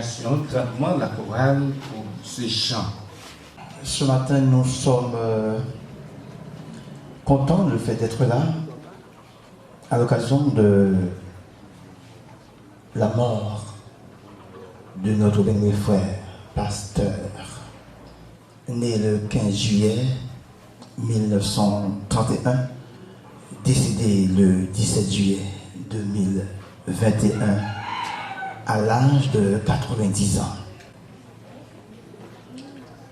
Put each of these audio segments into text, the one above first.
félicitations grandement la chorale pour ce chant. Ce matin, nous sommes contents le fait d'être là à l'occasion de la mort de notre béni frère, pasteur, né le 15 juillet 1931, décédé le 17 juillet 2021 à l'âge de 90 ans.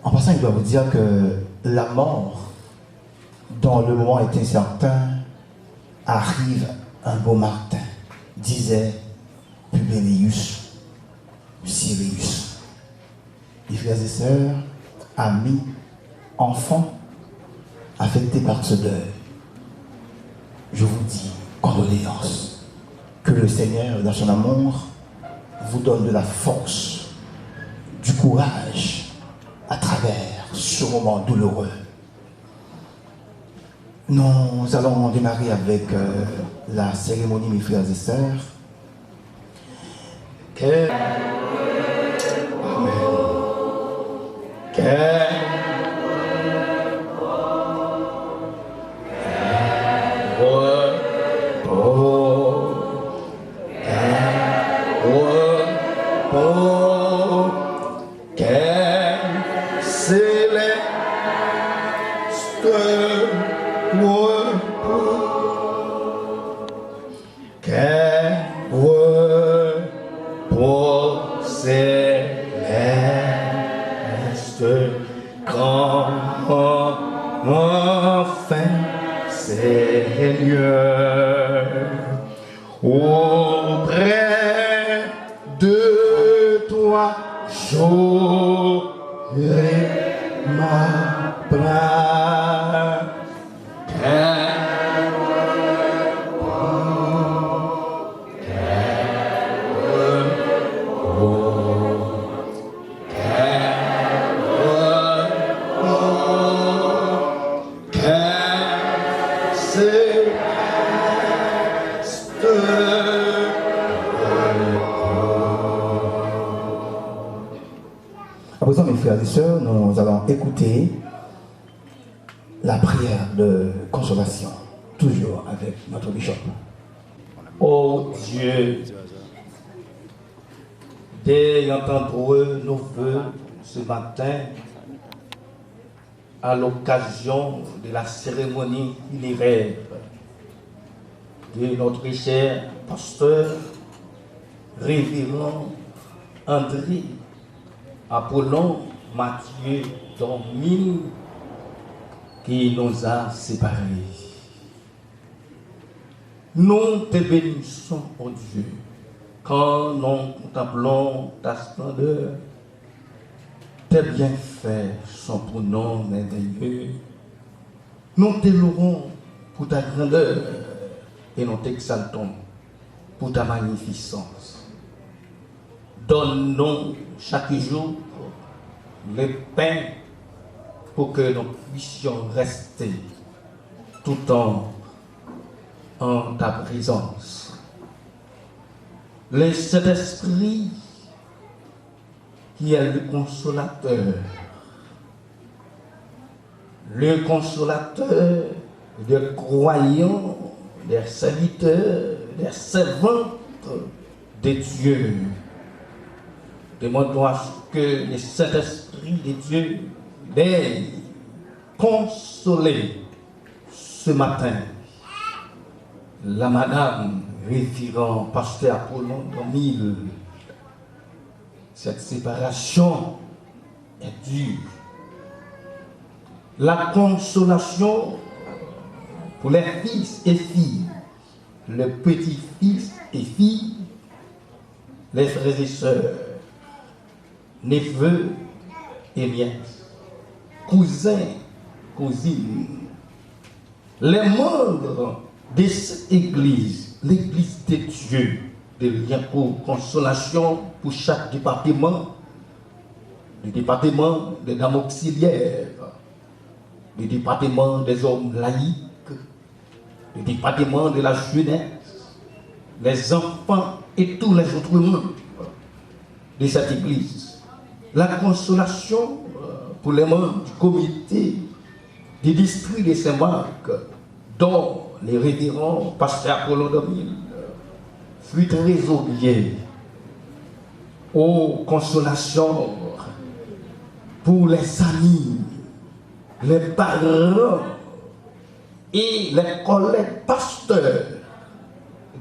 En passant, il doit vous dire que la mort, dont le moment est incertain, arrive un beau matin, disait Publius Sirius. Les frères et sœurs, amis, enfants, affectés par ce deuil, je vous dis condoléances. Que le Seigneur, dans son amour, vous donne de la force, du courage à travers ce moment douloureux. Nous allons démarrer avec la cérémonie, mes frères et sœurs. Amen. Auprès de toi, j'aurai ma place. À présent, mes frères et sœurs, nous allons écouter la prière de consolation, toujours avec notre bishop. Ô Dieu, dès entendre nos voeux ce matin, à l'occasion de la cérémonie funéraire de notre cher pasteur, révérend André Apollon Mathieu Dormine, qui nous a séparés. Nous te bénissons, ô Dieu, quand nous contemplons ta splendeur. Tes bienfaits sont pour nous merveilleux. Nous te louons pour ta grandeur et nous t'exaltons pour ta magnificence. Donne-nous chaque jour le pain pour que nous puissions rester tout le temps en ta présence. Le Saint-Esprit qui est le consolateur des croyants, des serviteurs, des servantes de Dieu. Demandons à ce que le Saint-Esprit de Dieu veuille consoler ce matin la madame référent pasteur Apollon Dormine. Cette séparation est dure. La consolation pour les fils et filles, les petits-fils et filles, les frères et sœurs, neveux et nièces, cousins, cousines, les membres de cette église, l'église de Dieu, devient pour consolation pour chaque département, le département des dames auxiliaires, le département des hommes laïcs, le département de la jeunesse, les enfants et tous les autres membres de cette église. La consolation pour les membres du comité du district de Saint-Marc, dont les révérends pasteur Apollon Domine fut trésorier. Aux consolations pour les amis, les parents et les collègues pasteurs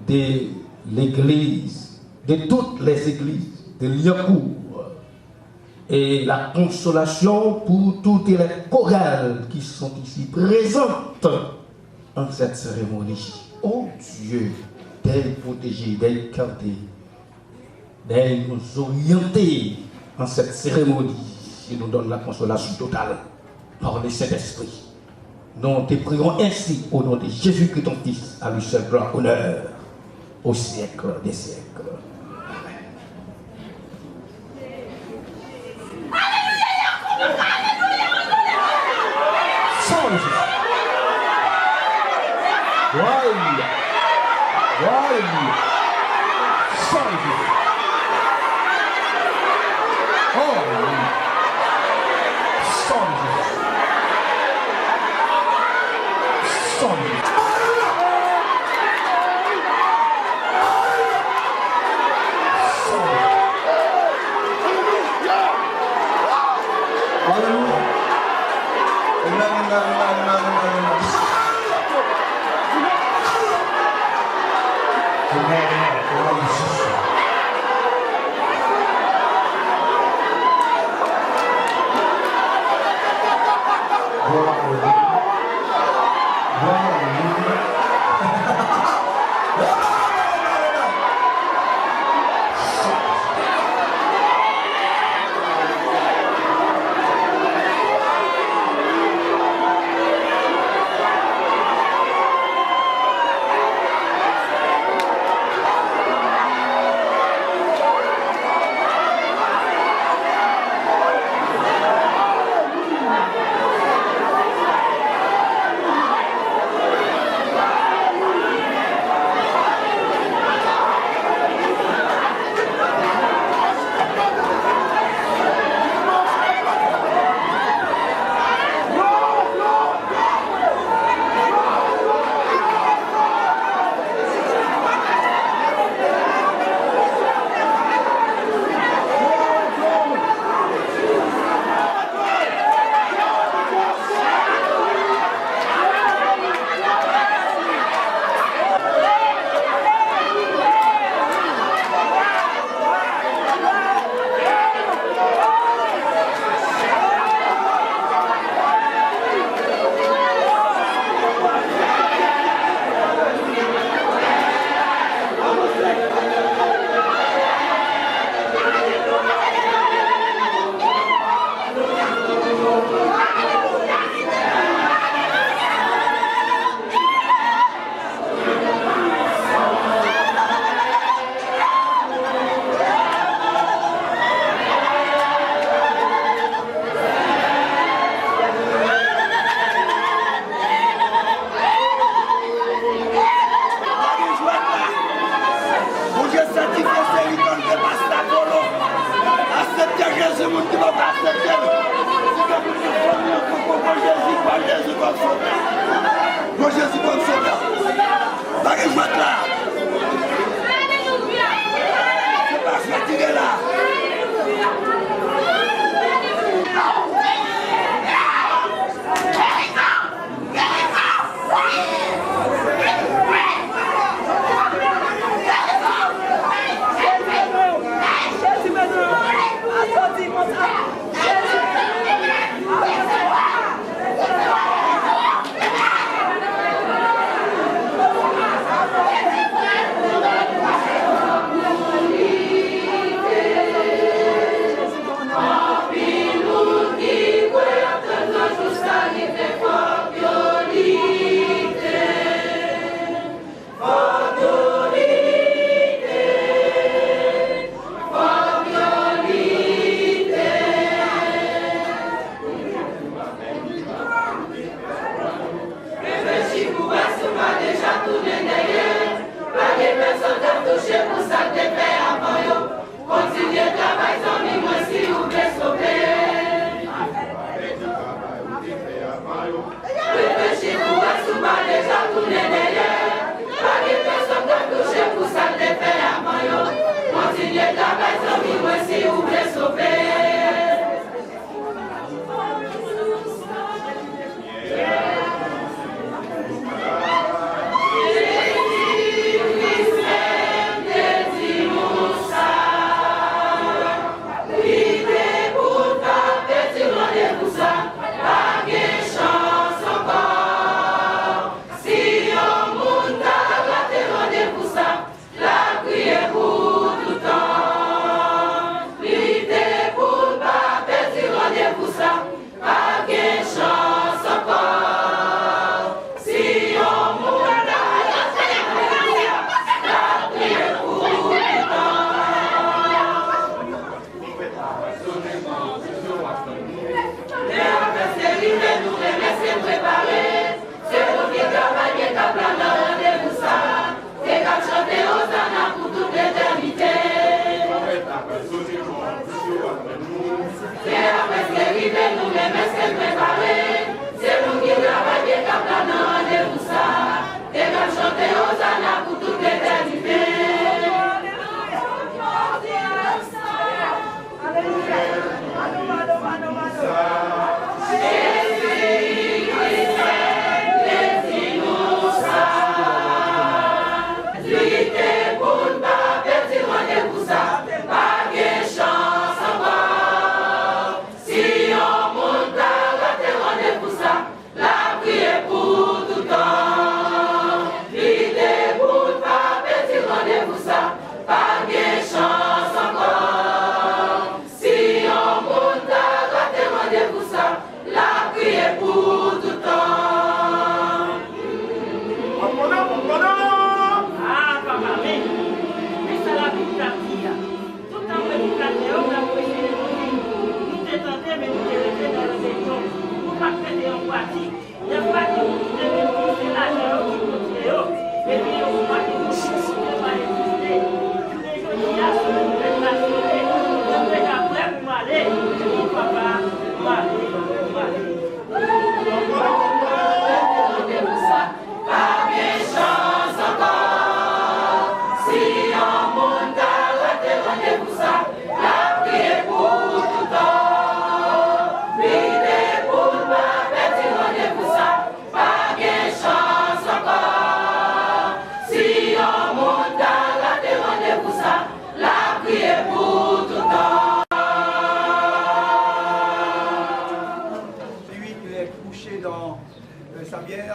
de l'église, de toutes les églises de Liancourt, et la consolation pour toutes les chorales qui sont ici présentes en cette cérémonie. Oh Dieu, d'elles protéger, d'elles garder, d'elles nous orienter en cette cérémonie qui nous donne la consolation totale par le Saint-Esprit. Nous te prions ainsi au nom de Jésus-Christ ton Fils, à lui seul gloire, honneur, au siècle des siècles.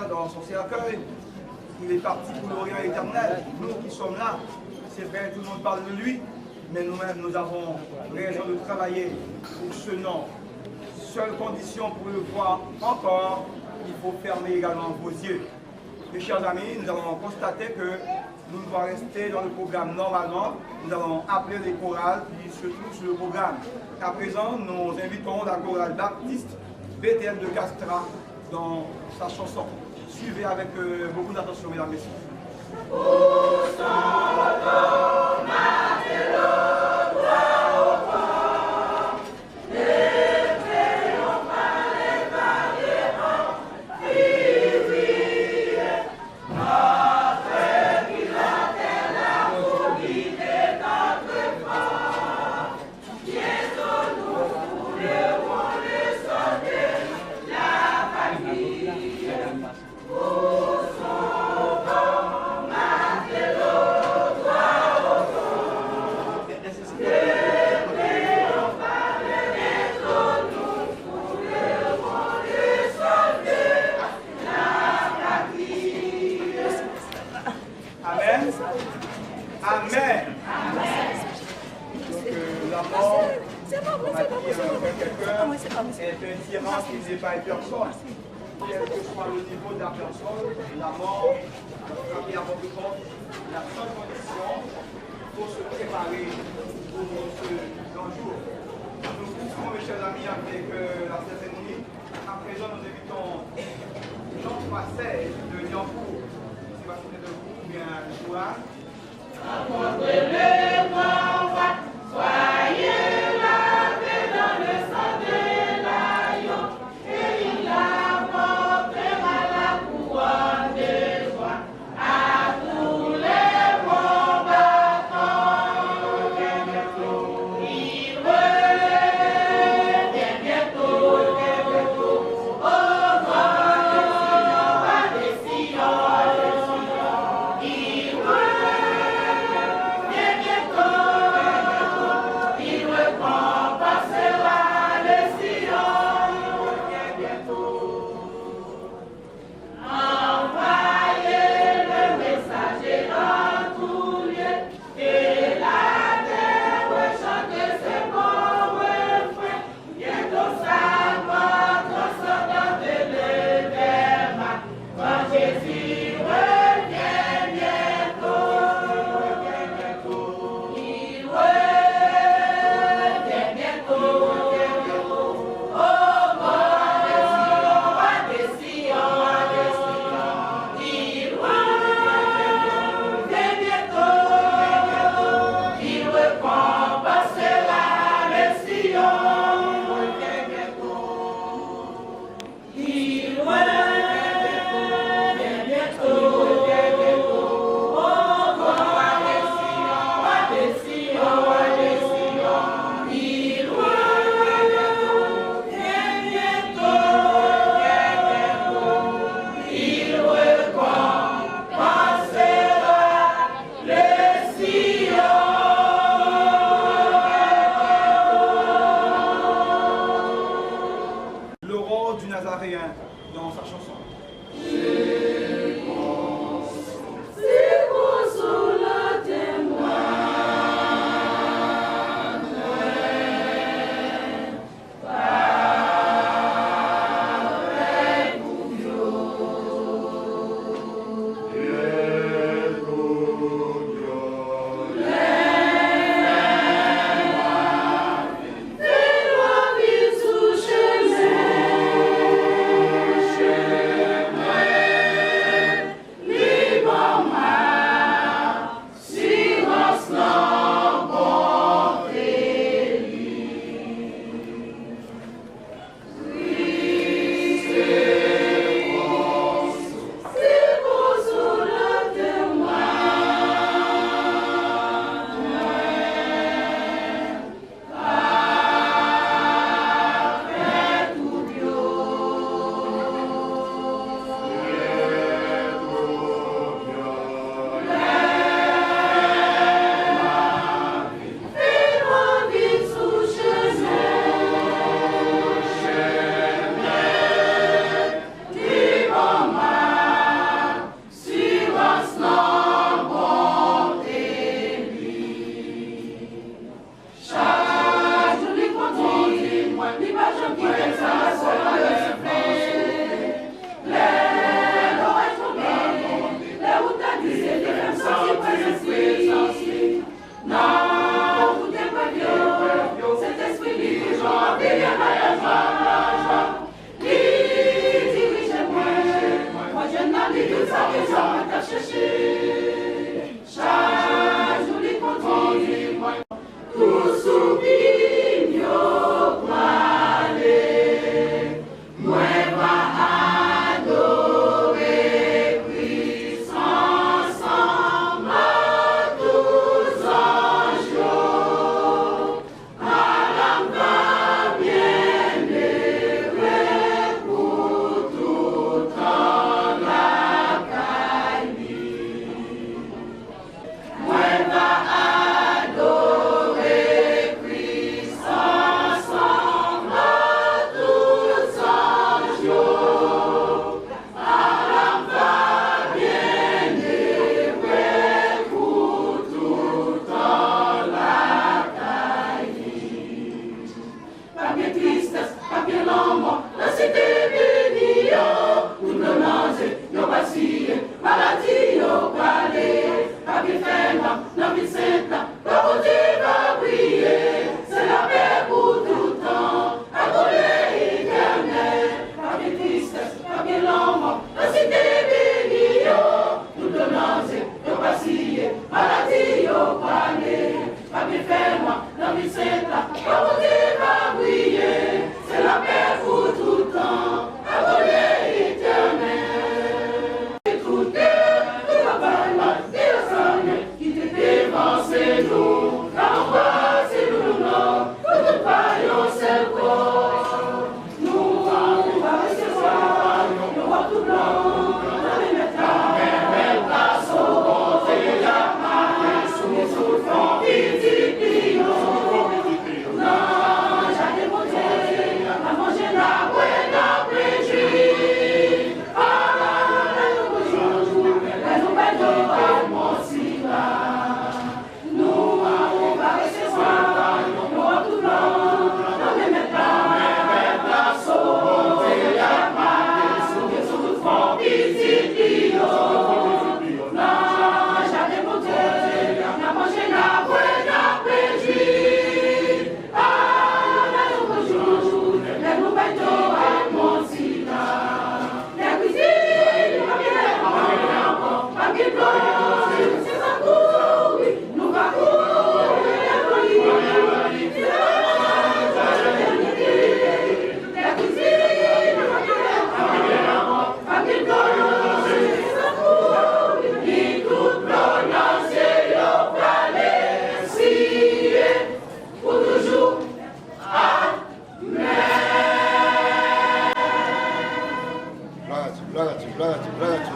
Dans son cercueil, il est parti pour l'Orient éternel. Nous qui sommes là, c'est vrai, tout le monde parle de lui, mais nous-mêmes, nous avons raison de travailler pour ce nom. Seule condition pour le voir encore, il faut fermer également vos yeux. Mes chers amis, nous avons constaté que nous devons rester dans le programme normalement. Nous allons appeler les chorales qui se trouvent sur le programme. À présent, nous invitons la chorale baptiste BTL de Castra dans sa chanson. Suivez avec beaucoup d'attention, mesdames et messieurs.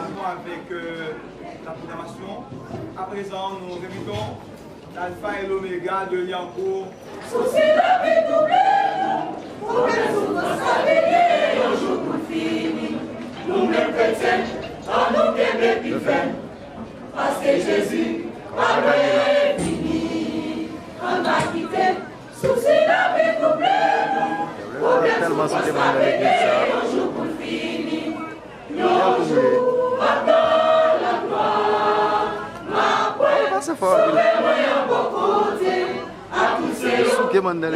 continuons avec la proclamation. À présent, nous invitons l'alpha et l'oméga de Liancourt. Souci la vie doublée, pour que nous nous savions un jour pour finir. Nous les chrétiens, en nous qu'aimer puis faire. Parce que Jésus, par rien est fini. On va quitter, souci la vie doublée, pour que nous nous savions un jour pour finir. Un jour, après la gloire, ma pointe, sauvez-moi en beau côté. À tous ces jours, dans la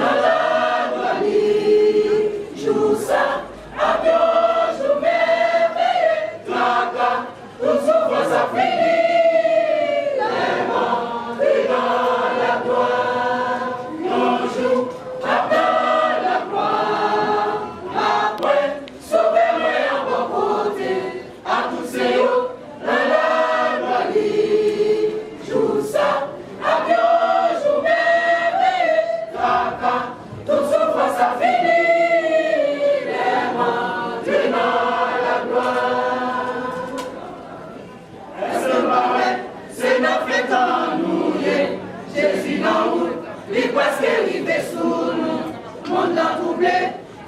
gloire, joue ça, avion, joue merveilleux, tracas, tout souffre, ça finit. Les montres dans la gloire, on joue, dans la gloire. Après, sauvez-moi en bon côté, à tous ces jours, dans la gloire, joue ça, avion, joue merveilleux. Tout souffre, ça finit, les montres dans la gloire. Est-ce que pareil, c'est notre fête en nous, Jésus dans route, lui presque arrivé sous nous. Monde l'a doublé,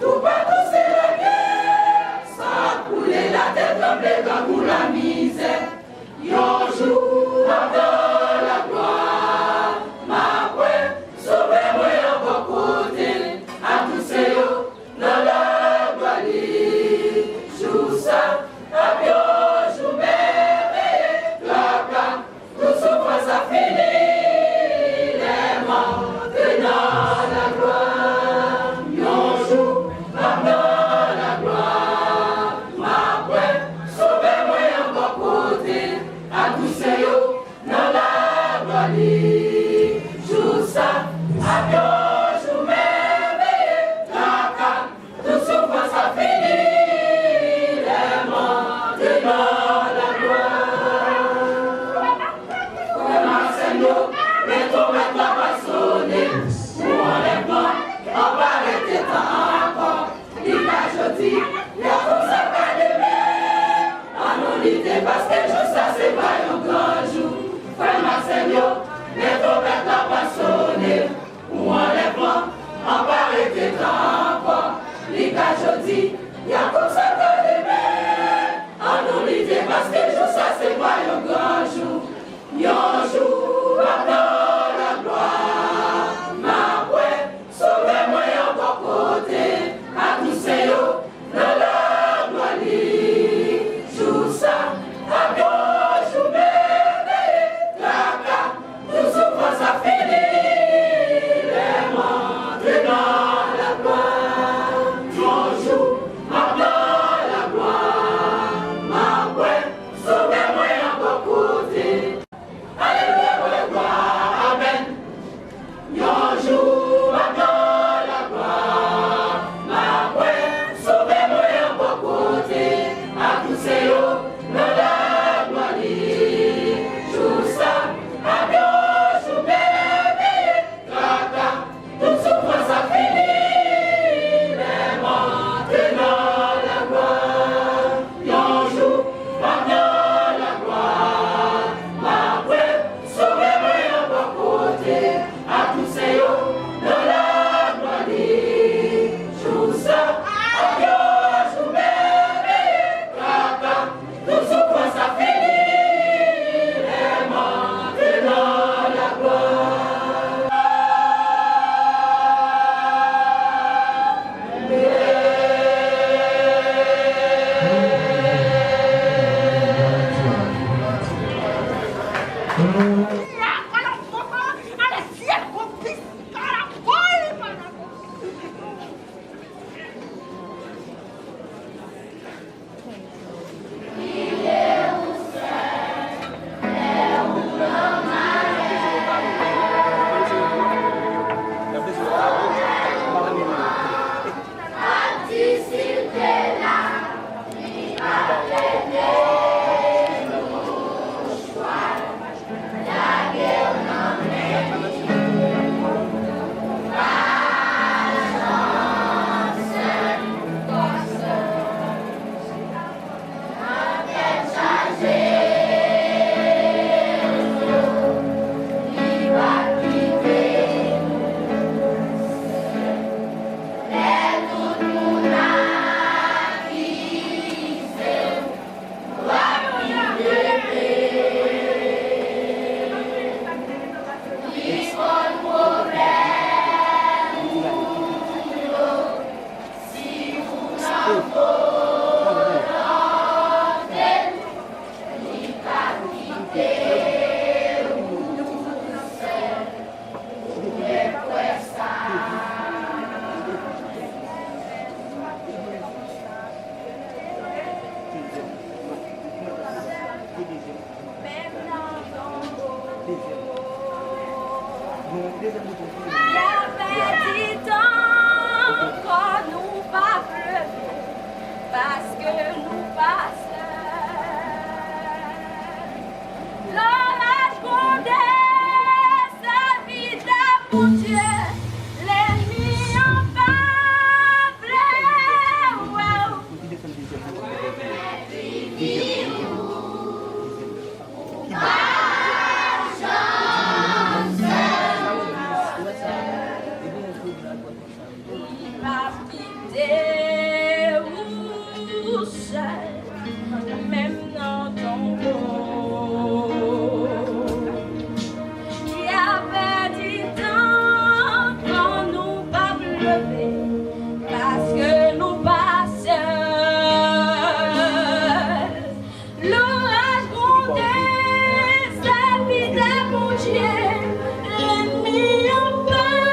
tout partout c'est la guerre. Ça a coulé la tête, tremblé dans pour la misère. Yon jour dans la gloire, ma pointe, sauvez-moi en bon côté, à tous ces jours, dans la gloire, joue ça, avion, joue merveilleux, tracas, tout souffre, ça finit, les montres dans la gloire, yon joue dans la gloire, ma pointe, sauvez-moi en bon côté, à tous ces jours, dans la gloire, joue ça, avion, joue merveilleux, tracas, tout souffre, ça finit, les montres dans la gloire. Comme Marcelo, les trompettes n'ont pas sonné, pour enlèvement, on va arrêter tant encore. Il a jeudi, il a comme ça pas de mer, on nous l'idée parce que je sais c'est pas un grand jour. Frère Marcelo, les trompettes n'ont pas sonné, pour enlèvement, on va arrêter tant encore. Il a jeudi, il a comme ça pas de mer, on nous l'idée parce que je sais c'est pas un grand jour. Un jour, dans la gloire, ma pointe, sauvez-moi en bon côté, à tous ces jours, dans la gloire, joue ça, avion, joue merveilleux, tracas, tout souffre, ça finit, les montres dans la gloire, un jour, dans la gloire, ma pointe, du temps quand nous pas pleurer parce que nous passons. L'orage condamne sa vie pour Dieu, l'ennemi en parle. Même dans ton il y avait du temps quand nous pas pleurer parce que nous passons. L'orage grondait, sa vie de mon Dieu, l'ennemi en parle.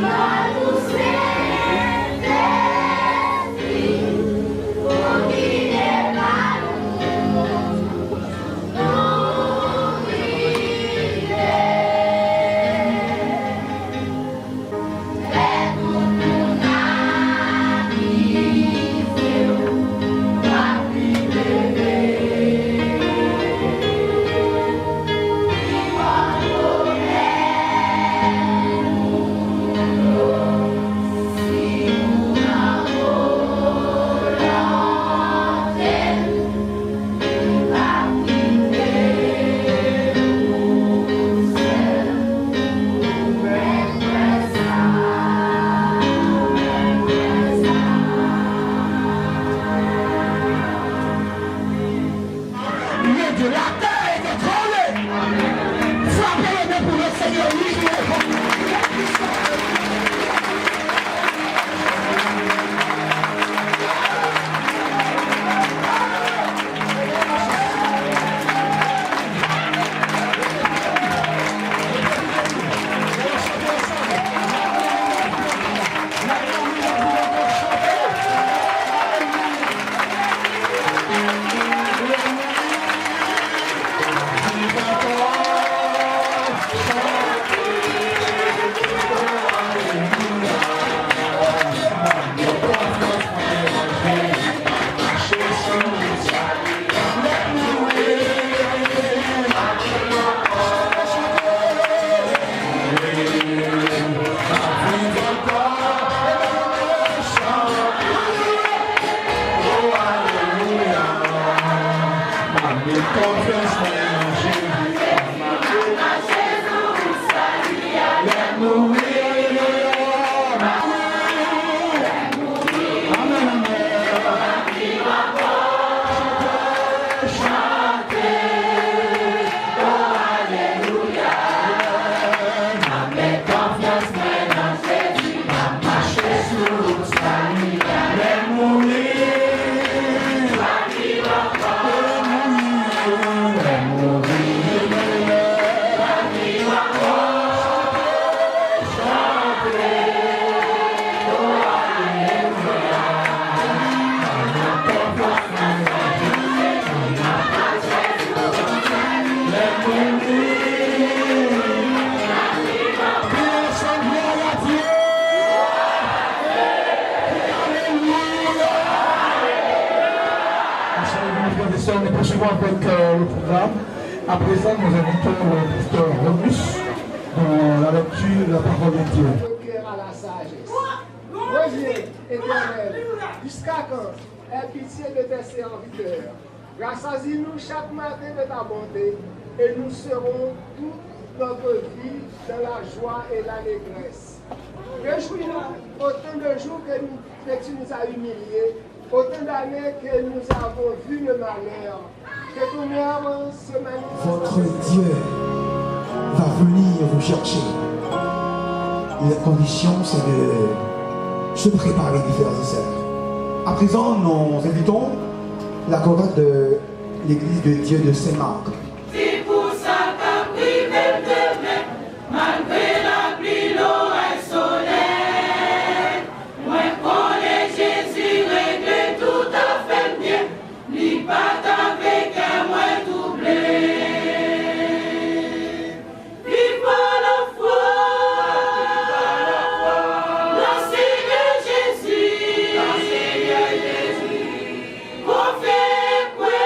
Wow. poursuivons avec le programme. À présent, nous invitons le pasteur Romus dans la lecture de la parole de Dieu. Le cœur à la sagesse. Reviens, Éternel, jusqu'à quand? Aie pitié de tes serviteurs. Rassasie-nous chaque matin de ta bonté et nous serons toute notre vie dans la joie et l'allégresse. Réjouis-nous autant de jours que tu nous as humiliés, autant d'années que nous avons vu le malheur. Que ton œuvre se manifeste. Votre Dieu va venir vous chercher. La condition, c'est de se préparer, mes frères et sœurs. À présent, nous invitons la chorale de l'église de Dieu de Saint-Marc. C'est pour ça qu'a pris même demain, malgré la pluie, l'orage soleil. Moi, connais Jésus, règle tout à fait bien, n'y pas avec un moins doublé. Vive la foi, le Seigneur Jésus, confiez quoi.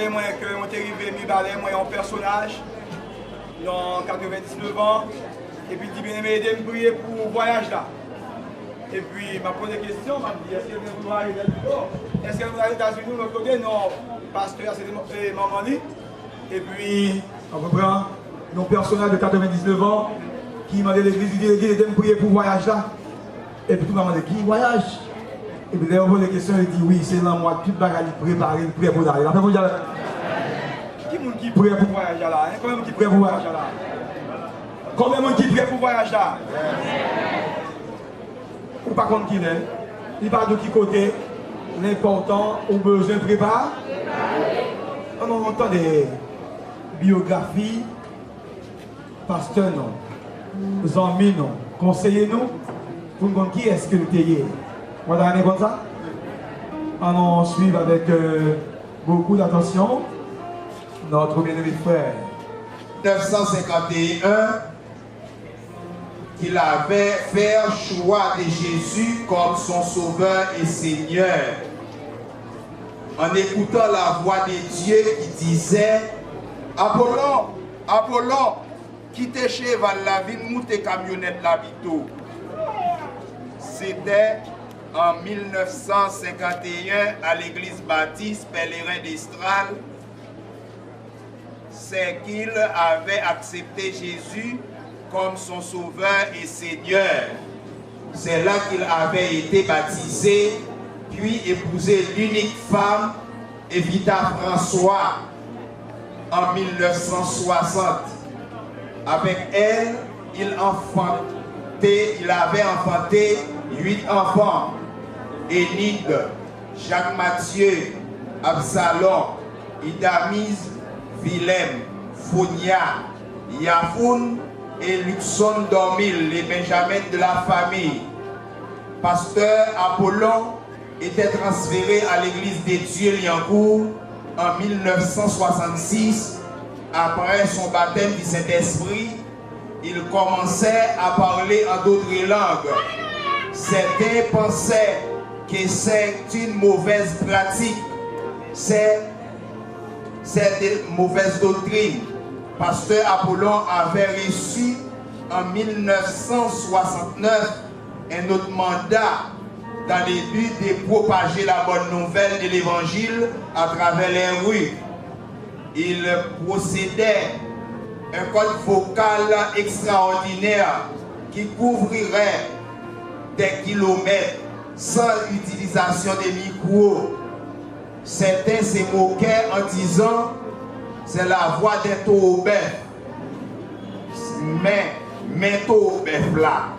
Moi que je suis arrivé moi en personnage dans 99 ans et puis il dit bien aimé de me prier pour le voyage là. Et puis m'a posé des questions, m'a dit est-ce que vous allez est-ce que vous allez aux États-Unis de l'autre côté? Non, pasteur c'est maman dit. Et puis on reprend un personnage de 99 ans qui m'a dit l'église de me prier pour le voyage là. Et puis tout le monde m'a dit qui voyage? Et puis d'ailleurs, les questions, il dit oui, c'est là, moi, toute bagarre préparée, prêt pour aller. Qui est-ce qui est prêt pour voyager là? Combien de gens qui prêt pour voyager là? Combien de gens qui prêt pour voyager là? Ou pas contre qui est? Il parle de qui côté? L'important, au besoin de préparer. On entend des biographies, pasteurs non, amis non, conseillers non, pour nous qui est-ce que nous est? On va aller comme ça. On suit avec beaucoup d'attention notre bien-aimé frère. 1951, qu'il avait fait choix de Jésus comme son sauveur et Seigneur. En écoutant la voix de Dieu qui disait Apollon, Apollon, quittez cheval la ville, montez camionnette la vito. C'était en 1951 à l'église baptiste Pèlerin d'Estrales, c'est qu'il avait accepté Jésus comme son sauveur et Seigneur. C'est là qu'il avait été baptisé, puis épousé l'unique femme, Evita François, en 1960. Avec elle, il avait enfanté 8 enfants. Énide, Jacques Mathieu, Absalom, Idamise, Willem, Founia, Yafoun et Luxon Dormil, les Benjamins de la famille. Pasteur Apollon était transféré à l'église des Dieux Liancourt en 1966. Après son baptême du Saint-Esprit, il commençait à parler en d'autres langues. Certains pensaient que c'est une mauvaise pratique, c'est une mauvaise doctrine. Pasteur Apollon avait reçu en 1969 un autre mandat dans le but de propager la bonne nouvelle de l'évangile à travers les rues. Il possédait un code vocal extraordinaire qui couvrirait des kilomètres sans utilisation des micros. Certains se moquaient en disant c'est la voix d'un taureau-bœuf. Mais taureau-bœuf là,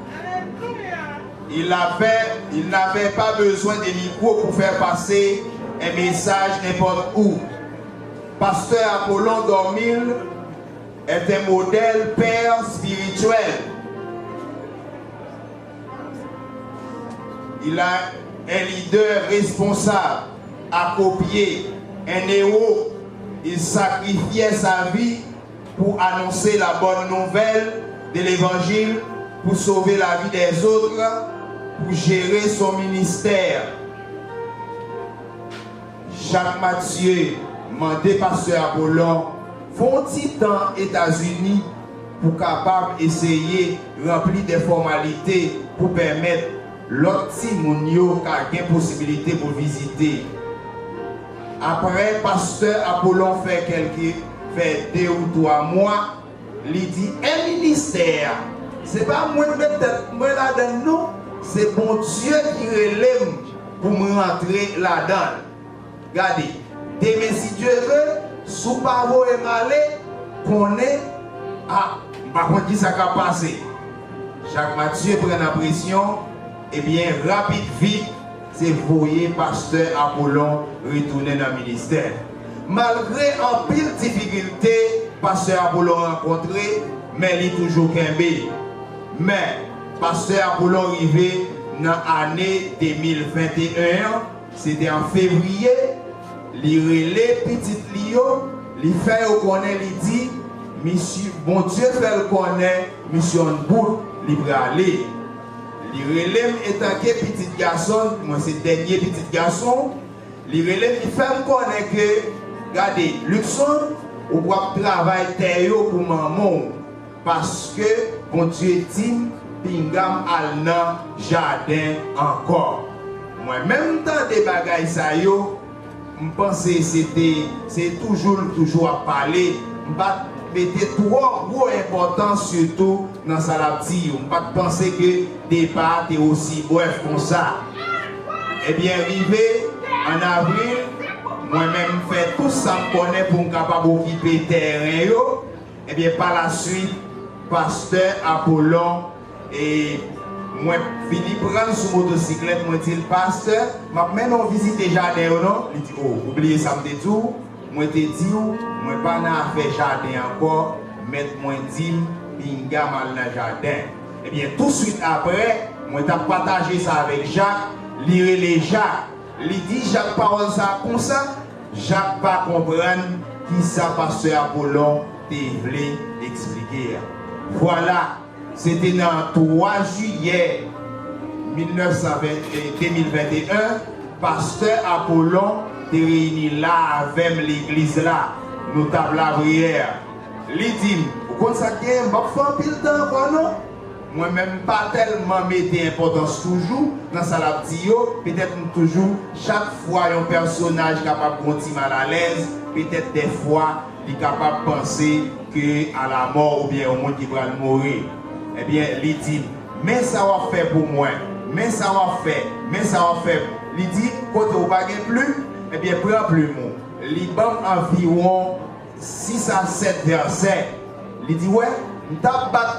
il n'avait pas besoin de micros pour faire passer un message n'importe où. Pasteur Apollon Dormil est un modèle père spirituel. il a un leader responsable à copier, un héros. Il sacrifiait sa vie pour annoncer la bonne nouvelle de l'évangile, pour sauver la vie des autres, pour gérer son ministère. Jacques Mathieu, mandé pasteur Apollon, font un temps aux États-Unis pour capable essayer de remplir des formalités pour permettre l'autre Simonio qui a une possibilité pour visiter. Après, pasteur Apollon fait 2 ou 3 mois, il dit un ministère. C'est pas moi là-dedans, non. C'est bon Dieu qui relève pour me rentrer là-dedans. Regardez, demain si Dieu veut, sous pavot et malé, qu'on est à. Par contre, qui ça va passer? Jacques Mathieu prend la pression, et bien rapide, vite, c'est voyer pasteur Apollon retourner dans le ministère. Malgré en pile difficulté, pasteur Apollon rencontré, mais il est toujours qu'un. Mais pasteur Apollon arrivé dans l'année 2021, c'était en février, il relève petit Lio, il fait reconnaître, il dit, monsieur, bon Dieu fait reconnaître, monsieur Bout, il va aller. Il relève étant que petit garçon, moi c'est le dernier petit garçon, il relève, il fait reconnaître que, regardez, Luxon, on doit travailler pour maman, parce que bon Dieu dit, Pingam alna jardin encore. Moi même dans des bagailles ça yo, je pense que c'est toujours à parler, je mettre trop gros importance surtout dans ça la petite. Je ne pas penser que départ est aussi bref comme ça. Eh bien arrivé en avril, moi-même fait tout ça me connaît pour me capable occuper terrain yo. Eh bien par la suite, pasteur Apollon et moi fini prendre sur motocyclette, moi dit le pasteur, m'a maintenant visiter jardin ou non? Il dit oh, oubliez ça me dit tout. Moi te dit moi pas na faire jardin encore, mettre moi dit pinga mal dans jardin. Eh bien tout de suite après, moi t'a partagé ça avec Jacques, lire les Jacques. Il dit Jacques parole ça comme ça, Jacques pas comprendre qui ça pasteur Apollon te voulait expliquer. Voilà. C'était dans 3 juillet 2021, pasteur Apollon est réuni là avec l'église là, notable la prière. Il dit, vous consacrez, je vais faire pile temps, non? Moi-même, pas tellement mettre importance toujours dans ça la peut-être toujours, chaque fois, un personnage capable de continuer mal à l'aise, peut-être des fois, il est capable de penser à la mort ou bien au monde qui va mourir. Eh bien, il dit, mais ça va faire pour moi, mais ça va faire. Il dit, quand vous ne avez plus, eh bien, prends plus moi. Il donne environ 6 à 7 versets. Il dit, ouais, je vais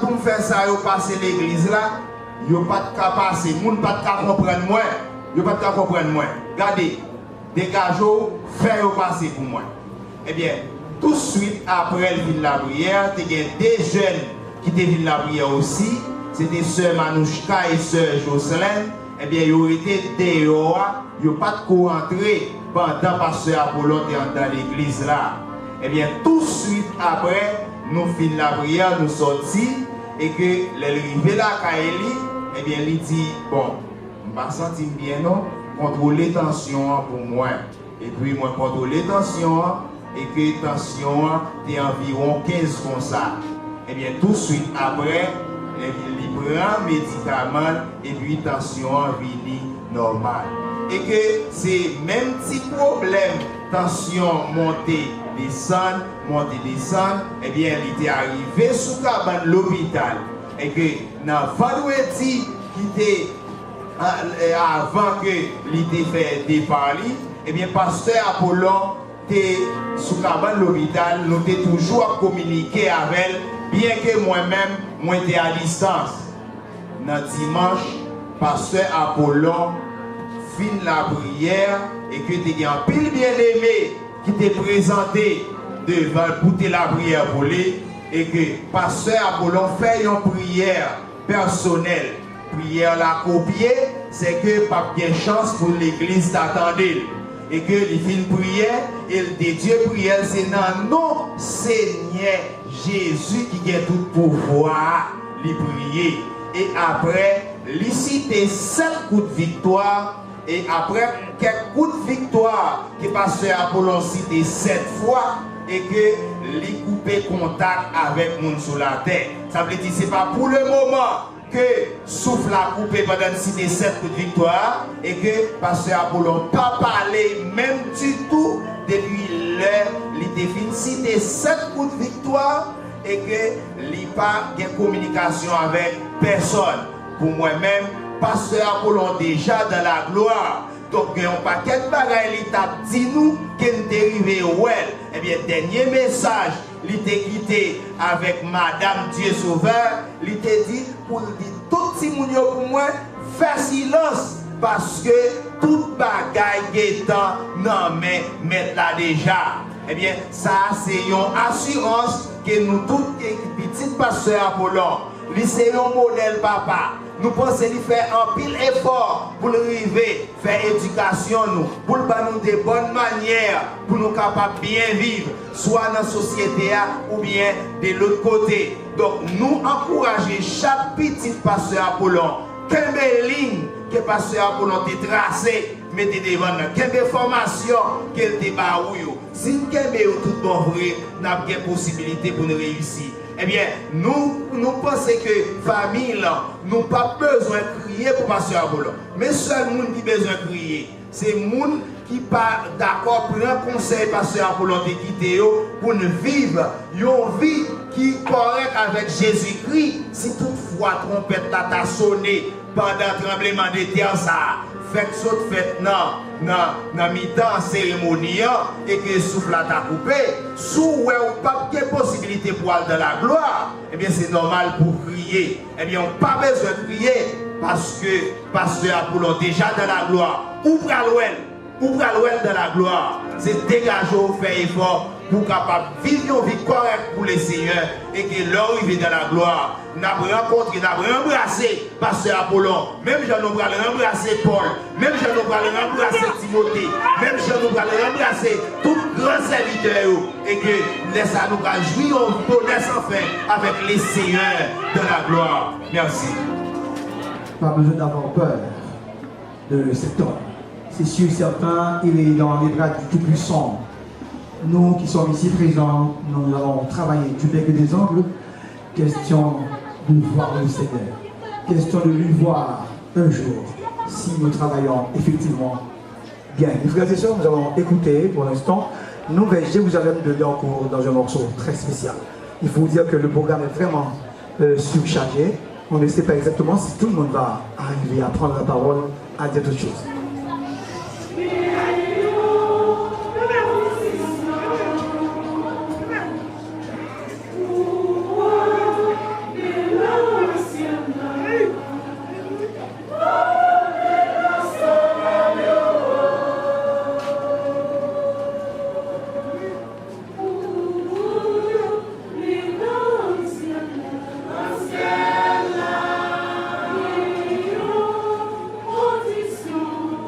pour faire ça, je passer l'église là, je ne vais pas passer, je ne vais pas comprendre moi. Je ne vais pas comprendre moi. Regardez, dégagez, faites passer pour moi. Eh bien, tout de suite après la prière, il y a des jeunes qui étaient venus la prière aussi, c'était sœur Manouchka et sœur Jocelyne. Eh bien, ils ont été dehors, ils n'ont pas de rentrer pendant pasteur Apollon dans l'église là. Eh bien, tout de suite après, nous finissons la prière, nous sortons, et que l'arrivée là, Kaeli, eh bien, il dit, bon, je ne me sens bien, non, contrôler tension pour moi. Et puis, moi, contrôler tension, et que tension est environ 15 comme ça. Eh bien, tout de suite après, il prend médicament et puis tension vient normale. Et que c'est même petit problème, tension montée, descend, eh bien, il était arrivé sous cabane l'hôpital. Et que dans vendredi, qui était avant que l'idée fait départ, eh bien, pasteur Apollon était sous cabane l'hôpital, nous étions toujours à communiquer avec elle. Bien que moi-même, moi j'étais à distance. Dans dimanche, pasteur Apollon finit la prière et que tu as un pile bien-aimé qui t'est présenté devant pour la prière pour lui et que pasteur Apollon fait une prière personnelle prière la copier, c'est que pas bien chance pour l'église d'attendre. Et que les filles prière, et des dieux prière, c'est dans non Seigneur Jésus qui a tout pouvoir, les prier. Et après, il cite 7 coups de victoire. Et après quelques coups de victoire que pasteur Apollon cité 7 fois, et que les couper contact avec le monde sur la terre. Ça veut dire que ce n'est pas pour le moment que souffle la coupé pendant cité 7 coups de victoire, et que pasteur Apollon pas parlé même du tout depuis l'heure, il définit cité 7 coups de victoire, et que il n'y a pas de communication avec personne. Pour moi-même, pasteur Apollon déjà dans la gloire. Donc, il y a un paquet de bagages qui t'a dit nous qu'il est arrivé où elle. Eh bien, dernier message, il t'a quitté avec Madame Dieu Sauveur. Il t'a dit pour dire tout le monde pour moi, faire silence. Parce que tout bagaille est dans non mais mettre là déjà. Eh bien, ça, c'est une assurance que nous, tous les petits pasteurs Apollon, c'est un modèle papa. Nous pensons qu'il fait un pile effort pour arriver, faire éducation, nous, pour nous donner de bonnes manières, pour nous capables de bien vivre, soit dans la société ou bien de l'autre côté. Donc, nous encourageons chaque petit pasteur Apollon, quelle ligne que pasteur Apollon a tracée, mettez devant nous, quelle formation qu'elle te baoue. Si nous avons tout bon vrai, nous avons des possibilités pour nous réussir. Eh bien, nous pensons que famille, nous n'avons pas besoin de crier pour passer à Apollon. Mais seul monde qui a besoin de crier, c'est le monde qui pas d'accord pour un conseil passer à Apollon de quitter pour nous vivre une vie qui est correcte avec Jésus-Christ. Si toutefois trompette t'a sonné pendant le tremblement de terre, ça fait que ça fait dans mi-temps cérémonie et que le souffle t'a coupé, sous ou pas de possibilité pour aller dans la gloire, eh bien c'est normal pour crier. Eh bien on n'a pas besoin de crier parce que pasteur Apollon déjà dans la gloire. Ouvre l'ouel dans la gloire. C'est dégager, faire effort pour capable vivre une vie correcte pour les seigneurs et que leur arrivée dans la gloire. Nous avons rencontré, nous avons embrassé pasteur Apollon, même si nous avons embrassé Paul, même si nous avons embrassé Timothée, même si nous avons embrassé tous les grands serviteurs et que laisse nous jouir au bonheur sans fin avec les seigneurs de la gloire. Merci. Pas besoin d'avoir peur de cet homme. C'est sûr, certain, il est dans les bras du Tout-Puissant. Nous qui sommes ici présents, nous allons travailler du bec et des ongles. Question de voir le Seigneur. Question de lui voir un jour, si nous travaillons effectivement bien. Les frères et sœurs, nous allons écouter pour l'instant Nouvelle Jérusalem de Dancourt dans un morceau très spécial. Il faut vous dire que le programme est vraiment surchargé. On ne sait pas exactement si tout le monde va arriver à prendre la parole, à dire d'autres choses. Condition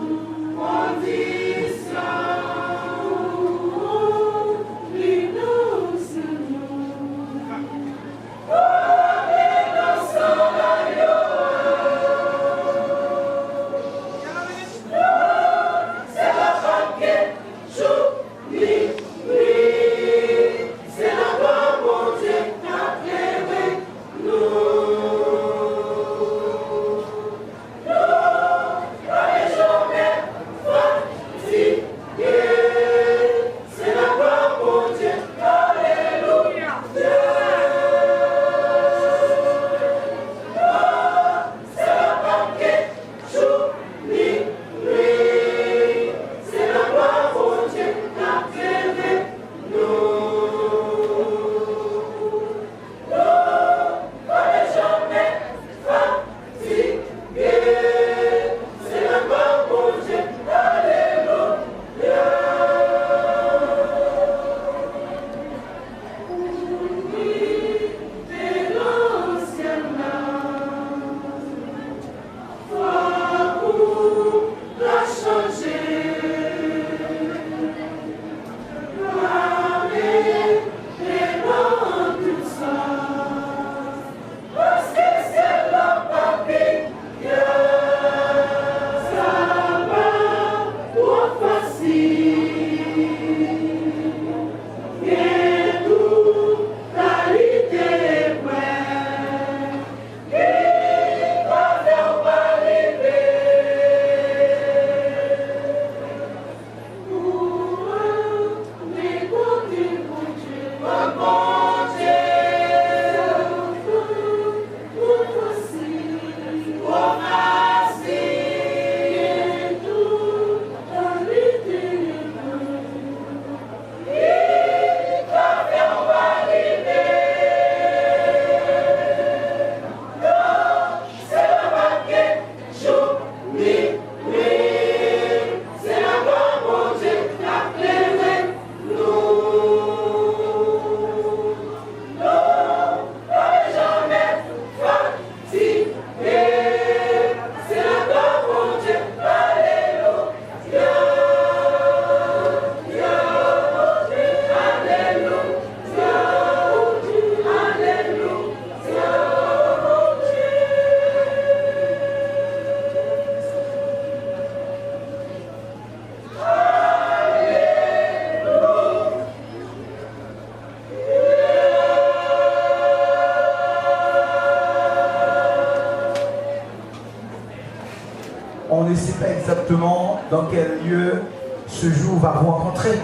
on ne sait pas exactement dans quel lieu ce jour va vous rencontrer.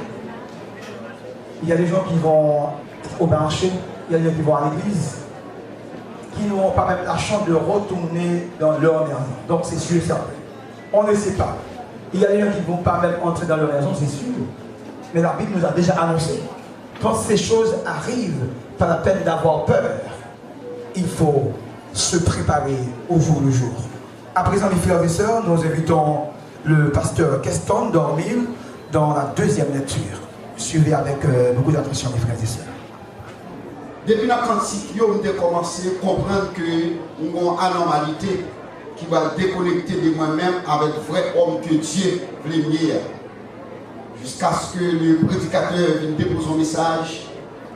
Il y a des gens qui vont au marché, il y a des gens qui vont à l'église, qui n'auront pas même la chance de retourner dans leur maison. Donc c'est sûr et certain. On ne sait pas. Il y a des gens qui ne vont pas même entrer dans leur maison, c'est sûr. Mais la Bible nous a déjà annoncé. Quand ces choses arrivent, pas la peine d'avoir peur. Il faut se préparer au jour le jour. À présent, mes frères et sœurs, nous invitons le pasteur Keston Dormil dans la deuxième lecture. Suivez avec beaucoup d'attention, mes frères et sœurs. Depuis la cantique, nous avons commencé à comprendre que nous avons une anormalité qui va déconnecter de moi-même avec le vrai homme que Dieu voulait venir. Jusqu'à ce que le prédicateur vienne déposer son message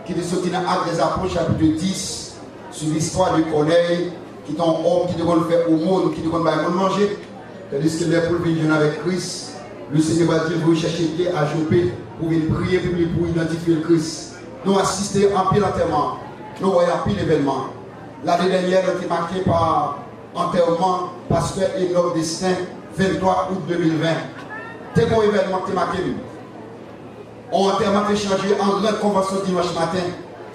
qui est sorti dans l'Acte des Apôtres, chapitre 10, sur l'histoire de Corneille, qui est un homme qui devait faire au monde, qui devait manger. Tandis que les pour venir avec Christ, le Seigneur va dire, vous cherchez à Jopé pour venir prier pour identifier le Christ. Nous assistons en pile enterrement, nous voyons en pile événement. L'année dernière, a été marquée par enterrement pasteur Enoch Destin, 23 août 2020. C'est un événement qui est marqué. On a enterrement qui changé en grande convention dimanche matin.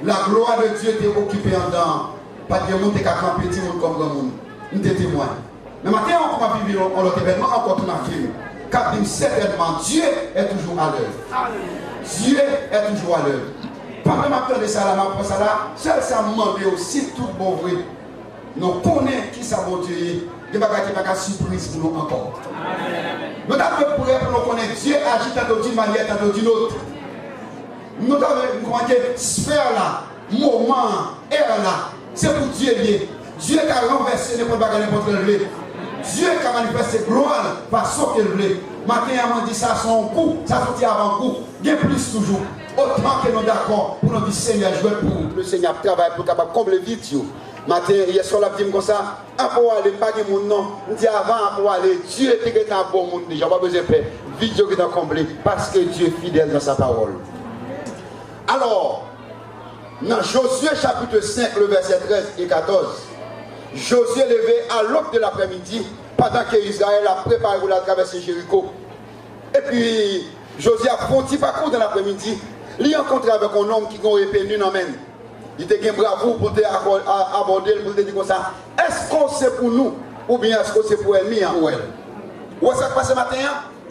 La gloire de Dieu était occupée en dedans. Pas de monde qui a campé petit monde comme grand monde. Nous sommes témoins. Mais maintenant, on va vivre un autre événement encore tout marqué. Car certainement, Dieu est toujours à l'œuvre. Dieu est toujours à l'œuvre. Pas même attendre ça là, pour ça là, seul ça demande aussi tout bon vrai. Nous connaissons qui ça va Dieu. Il n'y a pas de surprise pour nous encore. Nous avons pour nous connaître Dieu agit tantôt d'une manière, tantôt d'une autre. Nous avons une sphère là, moment, air là, c'est pour Dieu lié. Dieu qui a renversé n'importe quel lieu. Dieu qui a manifesté gloire, façon qu'il veut. Matin, on dit ça son coup, ça sortit avant coup. Il y a plus toujours. Autant que nous d'accord pour nous dire Seigneur, je veux pour le Seigneur travaille pour capable combler vite. Matin, hier soir, la vie comme ça, pour aller, pas de mon nom. On dit avant, pour aller, Dieu était un bon monde déjà, pas besoin de faire. Vidéo qui est comblé parce que Dieu est fidèle dans sa parole. Alors, dans Josué chapitre 5, le verset 13 et 14, Josué levé à l'aube de l'après-midi pendant que Israël a préparé pour la traversée Jéricho. Et puis, Josué a fait un petit parcours dans l'après-midi. Il a rencontré avec un homme qui a une épée nue en main. Il était bien bravo pour te aborder, pour te dire comme ça. Est-ce que c'est pour nous ou bien est-ce que c'est pour l'ennemi ou elle? Où est-ce que ça passe ce matin?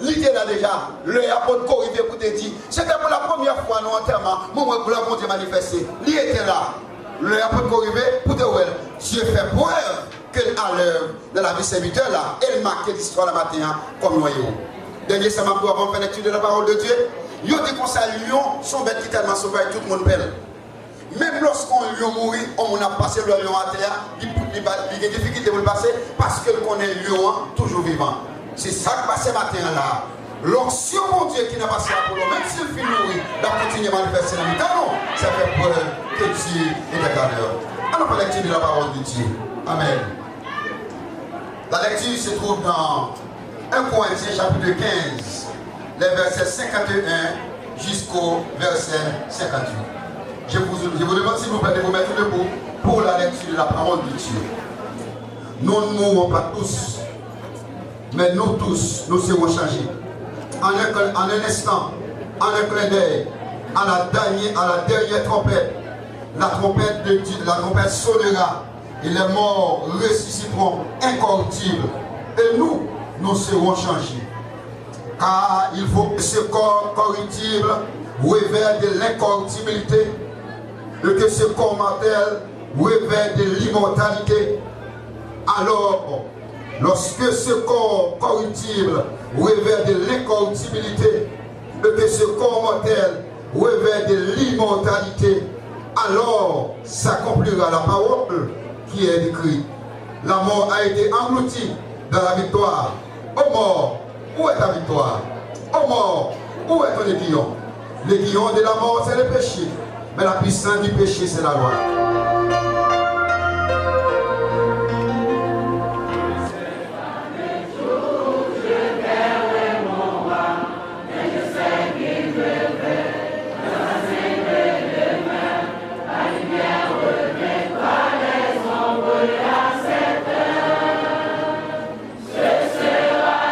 L'idée là déjà, le apôtre corrivé pour te dire, c'était pour la première fois nous enterrement, moi pour la Dieu manifesté. Il était là, le apôtre corrivé pour te dire, Dieu fait preuve que à l'heure de la vie serviteur là, elle marque l'histoire le matin comme noyau. Dernier samedi, avant de faire l'étude de la parole de Dieu, il dit qu'on s'est lion, son bête qui tellement sauvage, tout le monde pèle. Même lorsqu'on lion mourit, on a passé le lion à terre, il y a des difficultés pour le passer parce que qu'on est lion toujours vivant. C'est ça qui passe ce matin là. L'onction mon Dieu qui n'a pas passé à Apollo, même s'il finit mourir, doit continuer à manifester la vie. Non, ça fait preuve que Dieu est à l'heure. Alors, on va lecture de la parole de Dieu. Amen. La lecture se trouve dans 1 Corinthiens chapitre 15, les versets 51 jusqu'au verset 58. Je vous demande s'il vous plaît de vous mettre debout pour la lecture de la parole de Dieu. Nous ne mourrons pas tous, mais nous tous, nous serons changés. En un instant, en un clin d'œil, à la dernière trompette, la trompette de Dieu, la trompette sonnera et les morts ressusciteront incorruptibles. Et nous serons changés. Car il faut que ce corps corruptible revêt de l'incorruptibilité et que ce corps mortel revêt de l'immortalité. Alors, lorsque ce corps corruptible revêt de l'incorruptibilité et que ce corps mortel revêt de l'immortalité, alors s'accomplira la parole qui est écrite. La mort a été engloutie dans la victoire. Ô mort, où est ta victoire? Ô mort, où est ton aiguillon? L'aiguillon de la mort, c'est le péché. Mais la puissance du péché, c'est la loi. Ce sera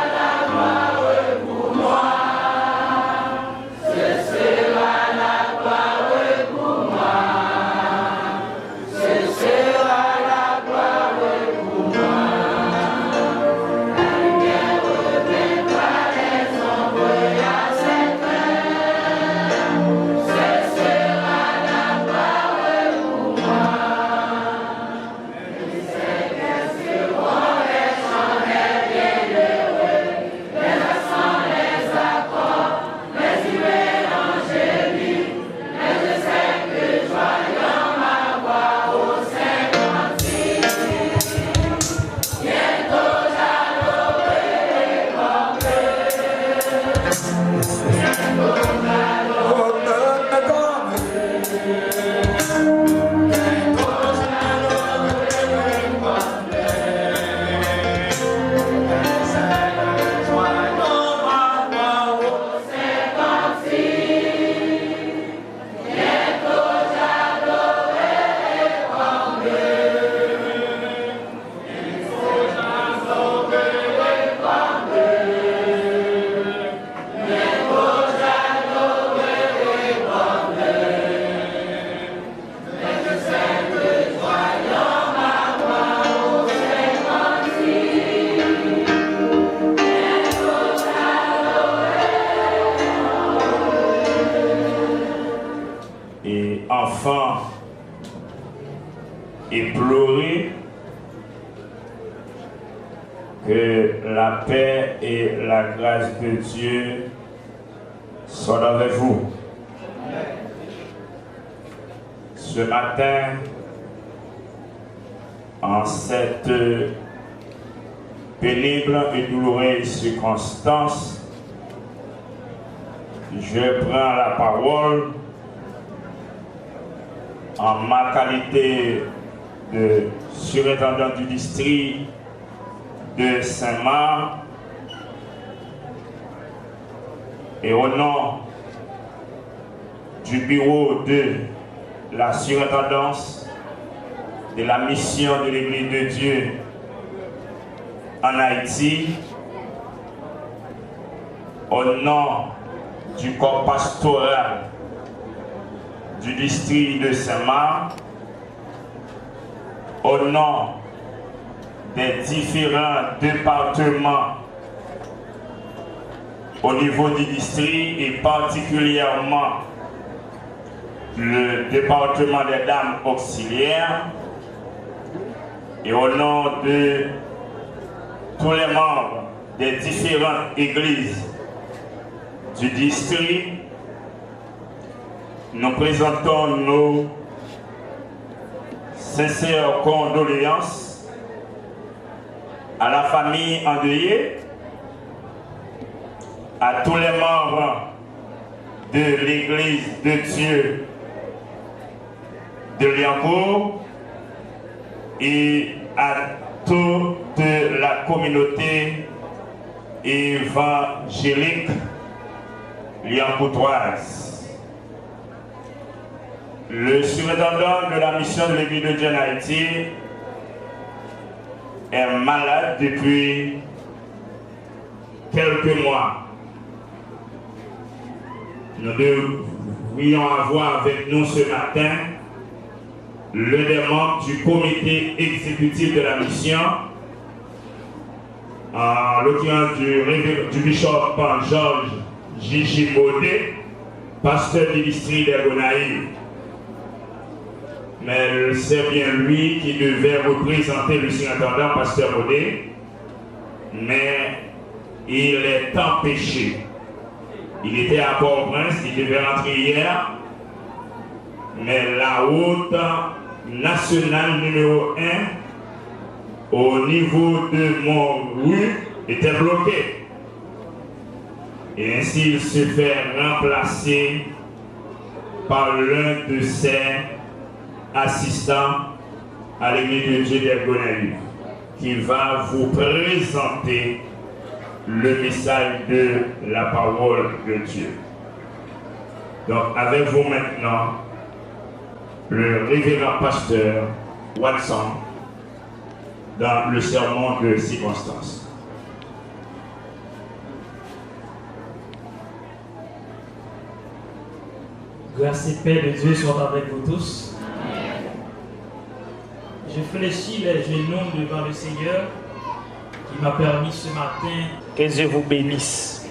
Que la paix et la grâce de Dieu soient avec vous. Ce matin, en cette pénible et douloureuse circonstance, je prends la parole en ma qualité de surintendant du district de Saint-Marc et au nom du bureau de la surintendance de la mission de l'Église de Dieu en Haïti, au nom du corps pastoral du district de Saint-Marc, au nom des différents départements au niveau du district et particulièrement le département des dames auxiliaires, et au nom de tous les membres des différentes églises du district, nous présentons nos sincères condoléances à la famille endeuillée, à tous les membres de l'Église de Dieu de Liancourt et à toute la communauté évangélique liancourtoise. Le surintendant de la mission de l'Église de Dieu en Haïti est malade depuis quelques mois. Nous devrions avoir avec nous ce matin l'un des membres du comité exécutif de la mission, en l'occurrence du bishop Georges Gigi Modé, pasteur du district des Gonaïves. Mais c'est bien lui qui devait représenter le surintendant, pasteur Modé, mais il est empêché. Il était à Port-au-Prince, il devait rentrer hier, mais la route nationale numéro 1 au niveau de Montrouge était bloquée. Et ainsi il se fait remplacer par l'un de ses assistants à l'Église de Dieu des Gonaïves, qui va vous présenter le message de la parole de Dieu. Donc avec vous maintenant, le révérend pasteur Watson dans le sermon de circonstance. Grâce et paix de Dieu soient avec vous tous. Je fléchis les genoux devant le Seigneur qui m'a permis ce matin. Que Dieu vous bénisse.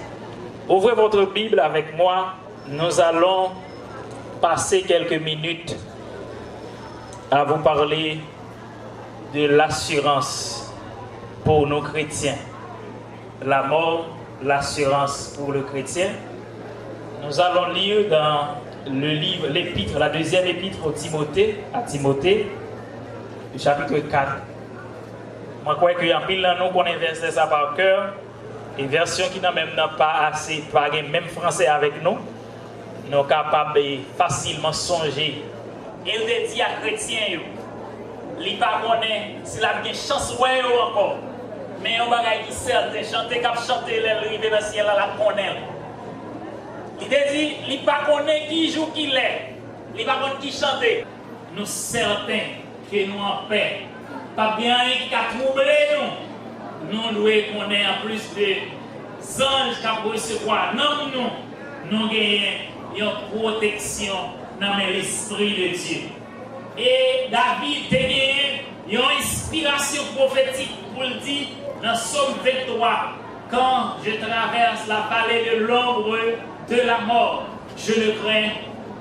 Ouvrez votre Bible avec moi. Nous allons passer quelques minutes à vous parler de l'assurance pour nos chrétiens. La mort, l'assurance pour le chrétien. Nous allons lire dans le livre, l'épître, la deuxième épître à Timothée, le chapitre 4. Moi, je crois qu'il y a pile nous qu'on verset ça par cœur, et version qui n'a même pas assez, pas même français avec nous, nous sommes capables de facilement songer. Et il dit à chrétiens, il ne pas connaît s'il a bien chance ou encore, mais on va qui certain, chanter cap chanter l'arrivée dans le ciel, la connaît. Il dit, il ne pas connaît qui joue qui l'est, il ne pas connaît qui chante. Nous certains que nous en paix. Pas bien qui a troublé nous. Nous devons connaître en plus de anges qui ont recevoir. Non, nous gagnons une protection dans l'esprit de Dieu. Et David a gagné une inspiration prophétique pour le dire dans Somme 23. Quand je traverse la vallée de l'ombre de la mort, je ne crains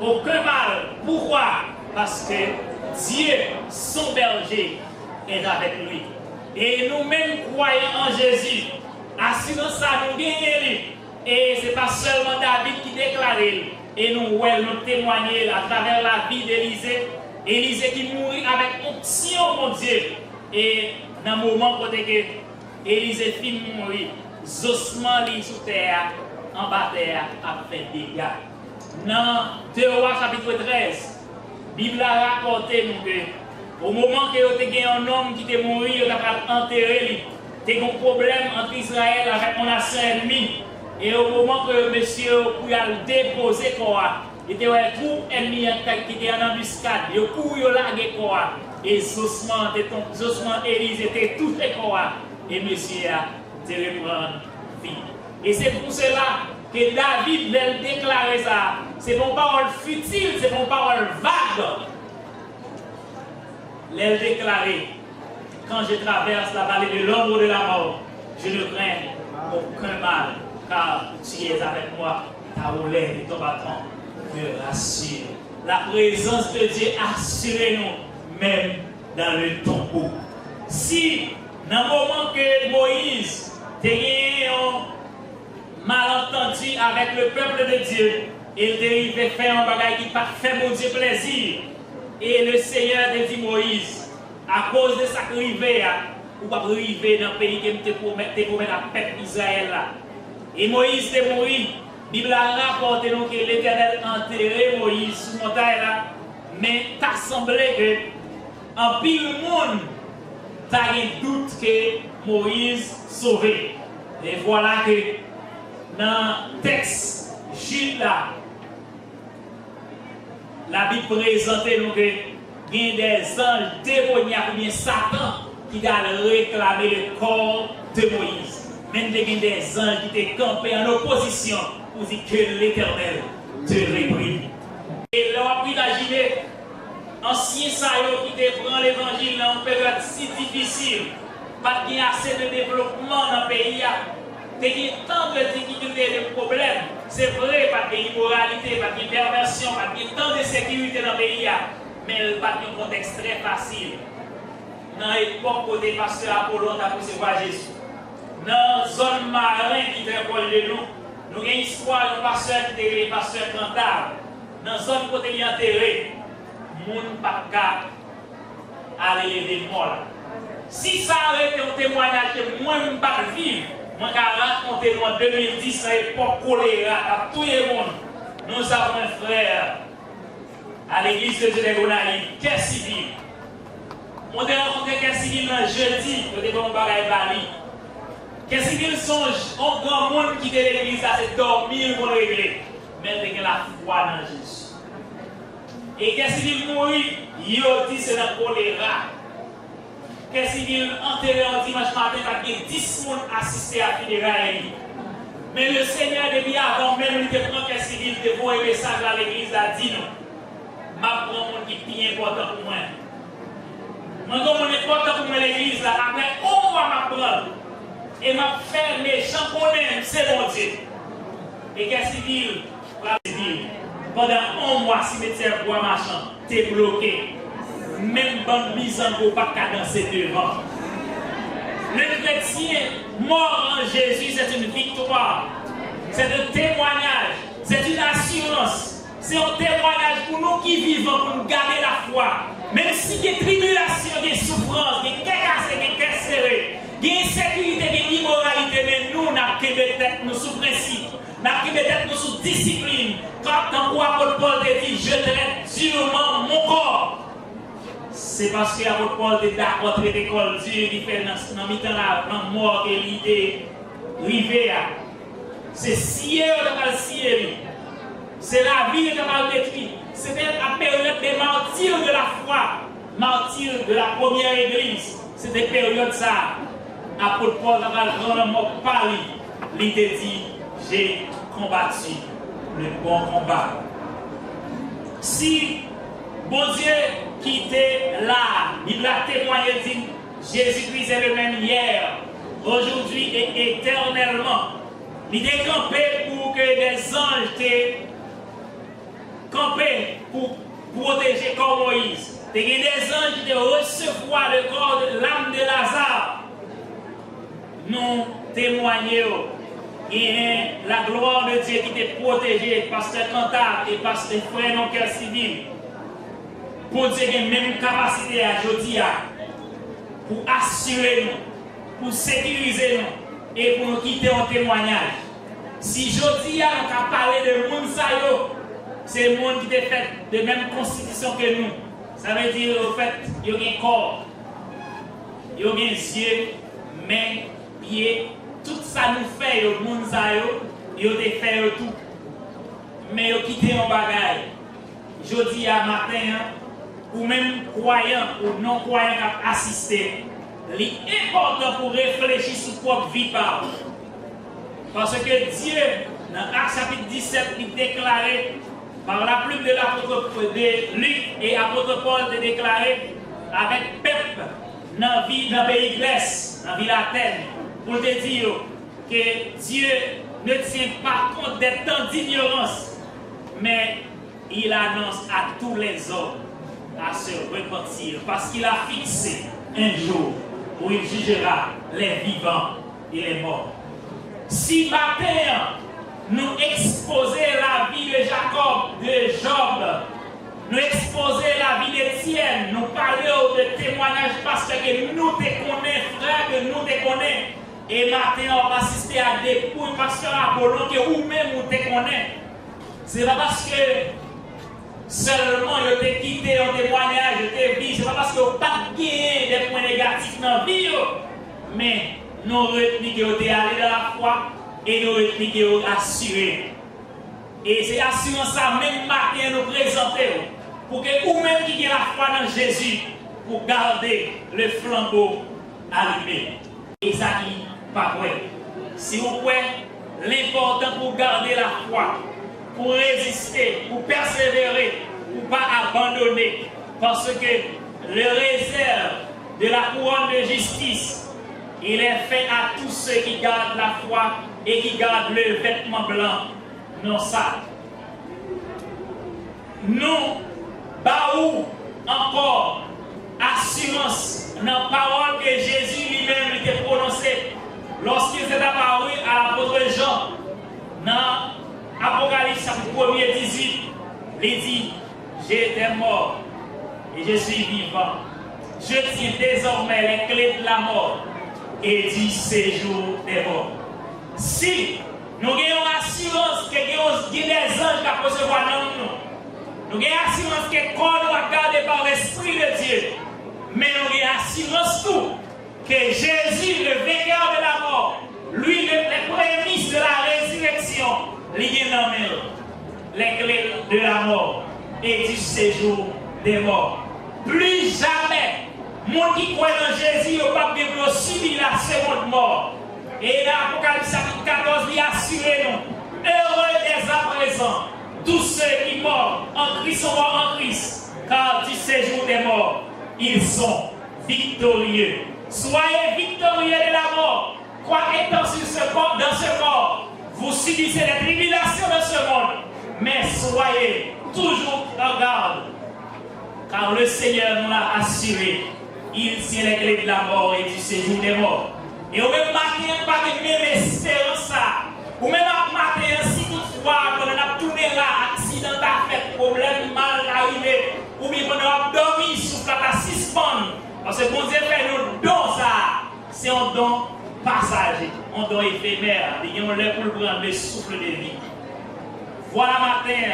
aucun mal. Pourquoi? Parce que Dieu, son berger, est avec lui. Et nous-mêmes croyons en Jésus. Assurons ça, nous gagnons. Et ce n'est pas seulement David qui déclare. Et nous témoignons à travers la vie d'Élisée. Élisée qui mourit avec onction, mon Dieu. Et dans le moment où Élisée finit de mourir, ossements sous terre, en bas terre, a fait des dégâts. Dans 2 Rois chapitre 13, la Bible a raconté que au moment que vous avez un homme qui est mort, vous avez enterré, vous avez un problème entre Israël avec mon nation ennemie. Et au moment que monsieur a déposé quoi, il était un groupe ennemi qui était en embuscade, il a largué quoi, et Josman Élise était tout fait quoi, et monsieur a reprendre vie. Et c'est pour cela que David l'a déclaré ça. C'est mon parole futile, c'est mon parole vague. L'a déclaré, quand je traverse la vallée de l'ombre de la mort, je ne crains aucun mal, car tu es avec moi, ta roulette et ton bâton me rassurent. La présence de Dieu assure-nous, même dans le tombeau. Si, dans le moment que Moïse a eu un malentendu avec le peuple de Dieu, il devait faire un bagage qui pas fait mon Dieu plaisir. Et le Seigneur a dit Moïse, à cause de ça qui arrivait, ou pas arriver dans le pays qui te promet la paix d'Israël. Et Moïse est mort. La Bible a rapporté que l'Éternel a enterré Moïse sous la montagne là, mais il a semblé que en pile monde tu as un doute que Moïse sauvé. Et voilà que dans le texte Jude là, la Bible présente nous que il y a des anges démoniaques ou bien Satan qui a réclamé le corps de Moïse. Même des anges qui étaient campés en opposition pour dire que l'Éternel te réprime. Et là, on a imaginé ancien Sayo qui te prend l'évangile dans une période si difficile, pas qu'il y a assez de développement dans le pays. Il y a tant de difficultés et de problèmes. C'est vrai, pas qu'il y a immoralité, pas qu'il y a perversion, pas qu'il y a tant de sécurité dans le pays. Mais pas qu'il y a un contexte très facile. Dans l'époque où les pasteurs Apollon a recevoir Jésus. Dans la zone marine qui est proche de nous, nous avons espoir de pasteur qui est les pasteurs cantables. Dans la zone côté il est enterré, les gens ne peuvent pas aller lever mort. Si ça arrête un témoignage que moi je ne peux pas vivre, je vais raconter en 2010 à l'époque choléra à tout le monde. Nous avons un frère à l'église de Dieu de Gonaïve, qui est civil. On a rencontré qu'un civil le jeudi, on était en bagaille Bali. Qu'un civil songe, un grand monde qui est l'église, c'est dormir pour le régler. Mais il y a la foi dans Jésus. Et qu'un civil mourit, il dit c'est dans le choléra. Qu'un civil enterré en dimanche matin, il y a 10 personnes assisté à la funérailles. Mais le Seigneur, depuis avant même, il prend qu'un civil de voir un message à l'église, a dit non. Je prends mon qui est important pour moi. Je prends mon important pour moi l'église, après on va m'apprendre. Et m'a fait méchant qu'on aime, c'est mon Dieu. Et qu'est-ce civil, pendant un mois, cimetière bois marchand, t'es bloqué. Même bonne mise en go pas qu'à danser devant. Le chrétien mort en Jésus, c'est une victoire. C'est un témoignage. C'est une assurance. C'est un témoignage pour nous qui vivons, pour nous garder la foi. Même si il y a des tribulations, des souffrances, des cœurs cassés, des cœurs serrés, des insécurité, des immoralités, mais nous, nous avons tête nous sous principe. Nous avons tête nous sous discipline. Quand Paul te dit, je traite durement mon corps. C'est parce que l'apôtre Paul était d'accord avec l'école dure qui fait dans le mi-temps la mort et l'idée rivée. C'est scier ou de scier. C'est la vie qui va détruire. C'était la période des martyrs de la foi, martyrs de la première église. C'était la période ça. L'apôtre Paul a vraiment parlé. Il te dit, j'ai combattu le bon combat. Si bon Dieu qui était là, il a témoigné, dit Jésus-Christ est le même hier, aujourd'hui et éternellement. Il est campé pour que des anges te campé pour protéger comme Moïse. Il y a des anges qui te recevoir le corps de l'âme de Lazare témoigner. Et la gloire de Dieu qui t'est protégé, pasteur Cantat et pasteur frère non cœur civil, pour Dieu qui a même capacité à aujourd'hui pour assurer nous, pour sécuriser nous et pour nous quitter en témoignage. Si aujourd'hui on a parlé de monde, c'est le monde qui est fait de même constitution que nous. Ça veut dire au fait, il y a un corps, il y a des yeux, mains, pieds. Tout ça nous fait, le monde, il a fait tout. Mais il a quitté un bagage. Je dis à matin, ou même croyant ou non croyant qui a assisté, c'est important pour réfléchir sur propre vie. Parce que Dieu, dans Actes chapitre 17, il déclaré, par la plume de l'apôtre de Luc et apôtre Paul, de déclarer avec peuple dans le pays Grèce, dans la ville d'Athènes, pour te dire que Dieu ne tient pas compte des temps d'ignorance, mais il annonce à tous les hommes à se repentir, parce qu'il a fixé un jour où il jugera les vivants et les morts. Si matin, nous exposer la vie de Jacob, de Job, nous exposer la vie d'Étienne, nous parler de témoignages parce que nous te connaissons, frère, que nous te connaissons. Et matin, on va assister à des coups parce que Apollon, que vous-même vous te connaissez. Ce n'est pas parce que seulement je t'ai quitté en témoignage, je t'ai vu, ce n'est pas parce que vous n'avez pas gagné des points négatifs dans la vie, mais nous retenons que vous êtes allé dans la foi et nous retenons que vous êtes assuré. Et c'est l'assurance ça même matin nous présenter pour que vous-même qui avez la foi dans Jésus, pour garder le flambeau allumé. Et ça qui pas vrai. Si vous pouvez, l'important pour garder la foi, pour résister, pour persévérer, pour pas abandonner, parce que le réserve de la couronne de justice, il est fait à tous ceux qui gardent la foi et qui gardent le vêtement blanc. Non ça. Nous, baou encore assurance dans la parole que Jésus lui-même était prononcée lorsqu'il s'est apparu à l'apôtre Jean dans Apocalypse chapitre 1er 18. Il dit, j'étais mort et je suis vivant. Je tiens désormais les clés de la mort et du séjour des morts. Si nous avons assurance que nous avons des anges qui recevoir dans nous, nous avons assurance que le corps doit garder par l'Esprit de Dieu, mais nous avons assurance tout que Jésus, le vainqueur de la mort, lui, le prémices de la résurrection, il a nommé les clés de la mort et du séjour des morts. Plus jamais, monde qui croit dans Jésus, ne pas bien subir la seconde mort. Et l'Apocalypse chapitre 14, il assure nous, heureux dès à présent, tous ceux qui morts en Christ sont morts en Christ, car du séjour des morts, ils sont victorieux. Soyez victorieux de la mort, quoiqu'étant sur ce corps, dans ce corps, vous subissez les tribulations de ce monde, mais soyez toujours en garde, car le Seigneur nous l'a assuré, il tient les clés de la mort et du séjour des morts. Et au même matin, pas de même espérance, ou même matin, si toutefois, quand on a tourné là, accident a fait, problème mal arrivé, ou bien quand on a dormi sous la suspendre, parce que bon Dieu fait nos dons, ça, c'est un don passager, un don éphémère, et on l'a pour prendre le souffle de vie. Voilà matin,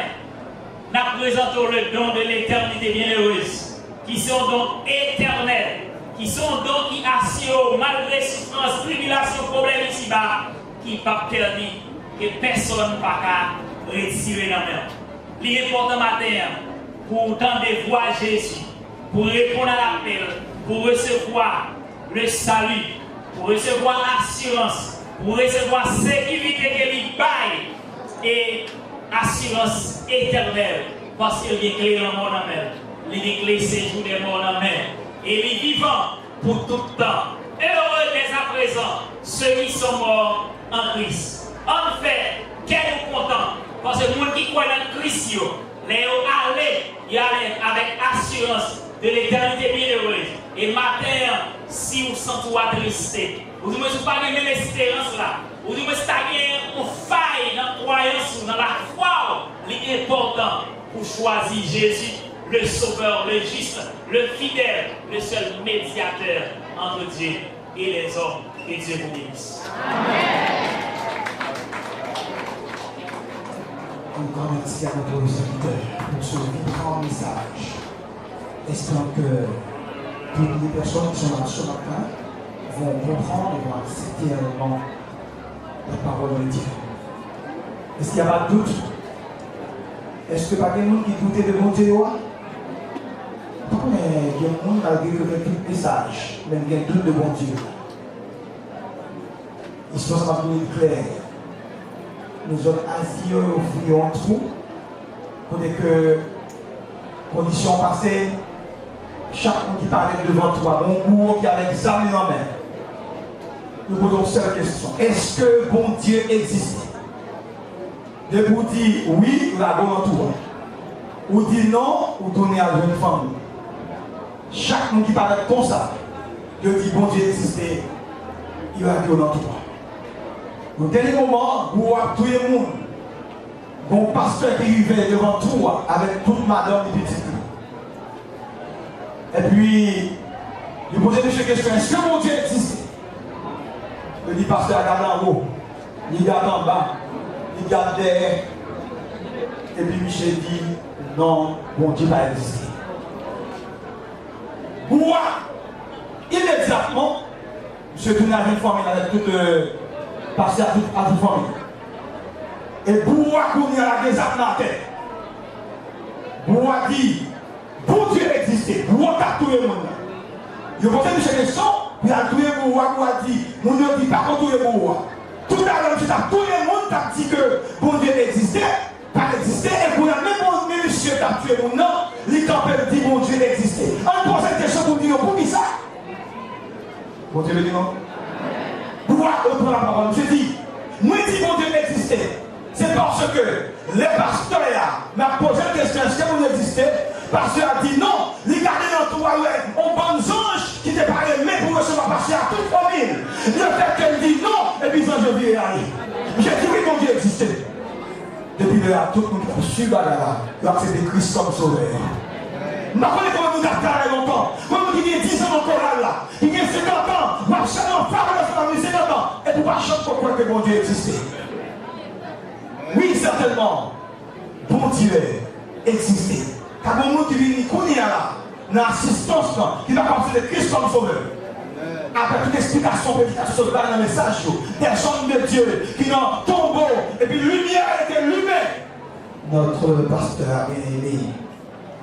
nous présentons le don de l'éternité bienheureuse, qui sont dons éternels, qui sont dons qui assurent, malgré souffrance, tribulation, problème ici-bas, qui ne pas permis que personne ne peut retirer dans la main. L'important matin, pour entendre voir Jésus, pour répondre à l'appel, pour recevoir le salut, pour recevoir l'assurance, pour recevoir la sécurité que lui baille et assurance éternelle, parce qu'il y a des clés dans mon amen, il y a des clés séjour des morts dans amen, et il est vivant pour tout le temps. Heureux dès à présent, ceux qui sont morts en Christ. En fait, quel est content, parce que les gens qui croient dans Christ, les allés avec assurance de l'éternité bienheureuse. Et matin, si vous sentez attristé, vous dites, je ne pas aimer l'espérance là. Vous dites, si vous avez une faille dans la croyance, dans la foi, l'important pour choisir Jésus, le Sauveur, le juste, le fidèle, le seul médiateur entre Dieu et les hommes. Que Dieu vous bénisse. Un grand merci à notre serviteur pour ce vibrant message. Espérons que toutes les personnes qui sont là ce matin vont comprendre et vont accepter réellement la parole de Dieu. Est-ce qu'il n'y a pas de doute? Est-ce que pas quelqu'un qui doutait de mon Dieu? Mais il y a un monde malgré que le message, même il y a un doute de bon Dieu. L'histoire ça va devenir claire. Nous sommes assis au fil en trou pour que conditions passées, chacun qui parlait devant toi, mon cours qui a l'examen en main. Nous posons cette question. Est-ce que bon Dieu existe? De vous dire oui, la bonne entour. Ou dire non, ou donner à une femme. Chacun qui parle comme ça, de dire bon Dieu existe, il va dire dans toi. Au dernier moment, vous avez tout le monde. Bon pasteur qui vivait devant toi avec toute madame et petite. Et puis, il posait une question, est-ce que mon Dieu existe? Il dit, pasteur, regarde en haut, il regarde en bas, il regarde derrière. Et puis Michel dit, non, mon Dieu va exister. Moi, immédiatement, je tourne avec une famille avec toute, passer à toute famille. Et Boua qu'on y a la désastre dans la tête. Boua dit, bon Dieu existait, Boua t'a tout le monde. Je posais une question, puis à tout le monde, Boua dit, mon Dieu dit pas qu'on tout le monde. Tout à l'heure, tout le monde t'a dit que bon Dieu existait, pas existait, et pour la même monsieur t'a tué mon nom, il t'a dit bon Dieu existait. On pose cette question pour dire, pour qui ça? Bon Dieu le dit non? Boua reprend la parole, je dis, moi dis bon Dieu existait. C'est parce que les pasteurs là m'ont posé la question, est-ce que vous existez? Parce qu'il a dit non, regardez dans toi, on bon ange qui t'a parlé, mais pour recevoir passer à toute famille. Le fait qu'elle dit non, et puis je vais aller. J'ai dit oui, mon Dieu existait. Depuis là, tout le monde a su là, il a accepté Christ comme sauveur. Je ne sais pas comment nous avons longtemps. Comment nous avons 10 ans encore là, il y a 50 ans, ma chaîne en parle de 50 ans, et pour pas chaque fois que mon Dieu existait. Oui, certainement, bon Dieu existait. Car bon monde qui vient là, dans l'assistance, qui va partir de Christ comme sauveur. Après toute explication, prédication dans le message, des gens de Dieu qui n'ont tombeau, et puis lumière était allumée. Notre pasteur bien-aimé,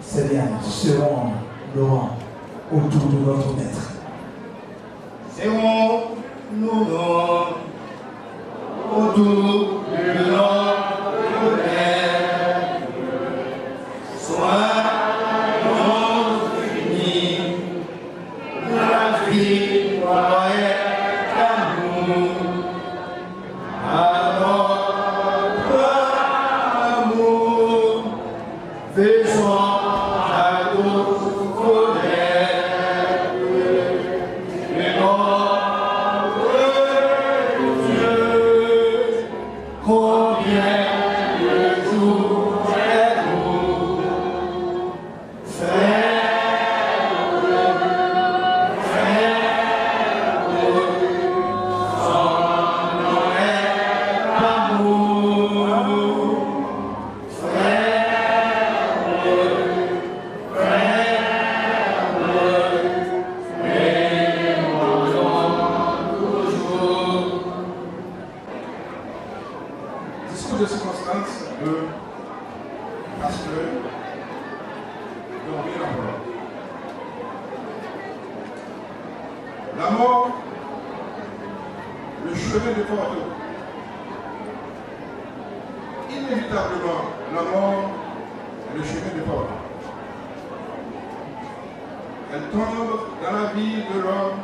c'est bien, seront Laurent autour de notre maître. Seront nous autour de notre maître. Soyons unis, la vie doit être à nous, à notre amour, faisons à nos collègues, et notre Dieu, combien de jours est beau, Discours de circonstance de pasteur de Henri. La mort, le chemin de Porto. Inévitablement, la mort, le chemin de Porto. Elle tombe dans la vie de l'homme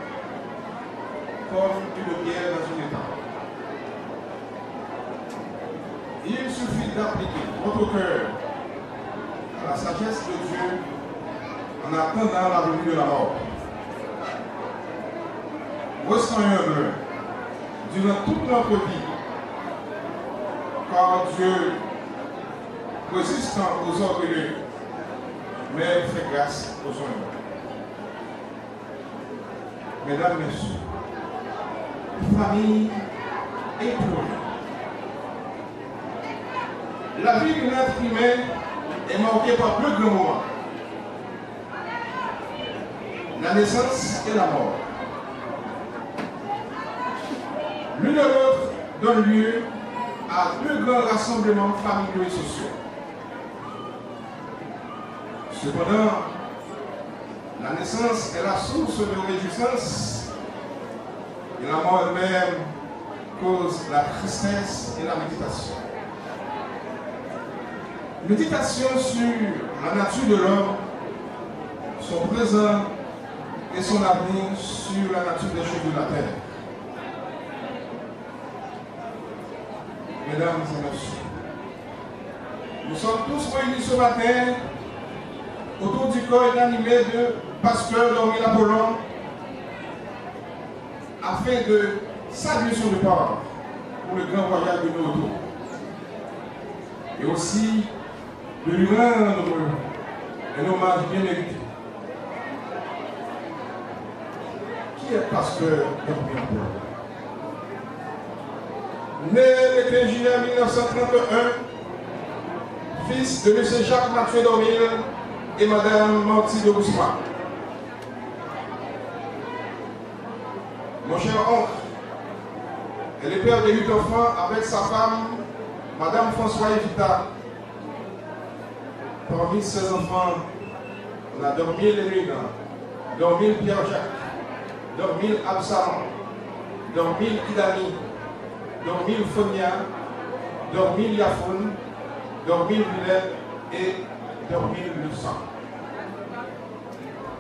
comme une pierre dans une étape. Il suffit d'appliquer votre cœur à la sagesse de Dieu en attendant la venue de la mort. restons heureux durant toute notre vie, car Dieu résiste aux orgueilleux, mais fait grâce aux humbles. Mesdames, Messieurs, famille éplorée. La vie de l'être humain est marquée par deux grands moments: la naissance et la mort. L'une et l'autre donne lieu à deux grands rassemblements familiaux et sociaux. Cependant, la naissance est la source de réjouissance et la mort elle-même cause la tristesse et la méditation. Méditation sur la nature de l'homme, son présent et son avenir sur la nature des choses de la terre. Mesdames et messieurs, nous sommes tous réunis ce matin autour du corps inanimé de Pasteur Dormil Apollon afin de saluer son départ pour le grand voyage de nos dos et aussi de lui rendre un hommage bien mérité. Qui est Pasteur Dormil Apollon? Né le 15 juillet 1931, fils de M. Jacques Mathieu Dormil et Mme Marty de Guzman. Mon cher oncle est le père de 8 enfants avec sa femme, Mme François Evita. Parmi ses enfants, on a Dormil Lémina, Dormil Pierre-Jacques, Dormil Absalom, Dormil Idani, Dormil Fonia, Dormil Yafoun, Dormil Villette et Dormil Lussan.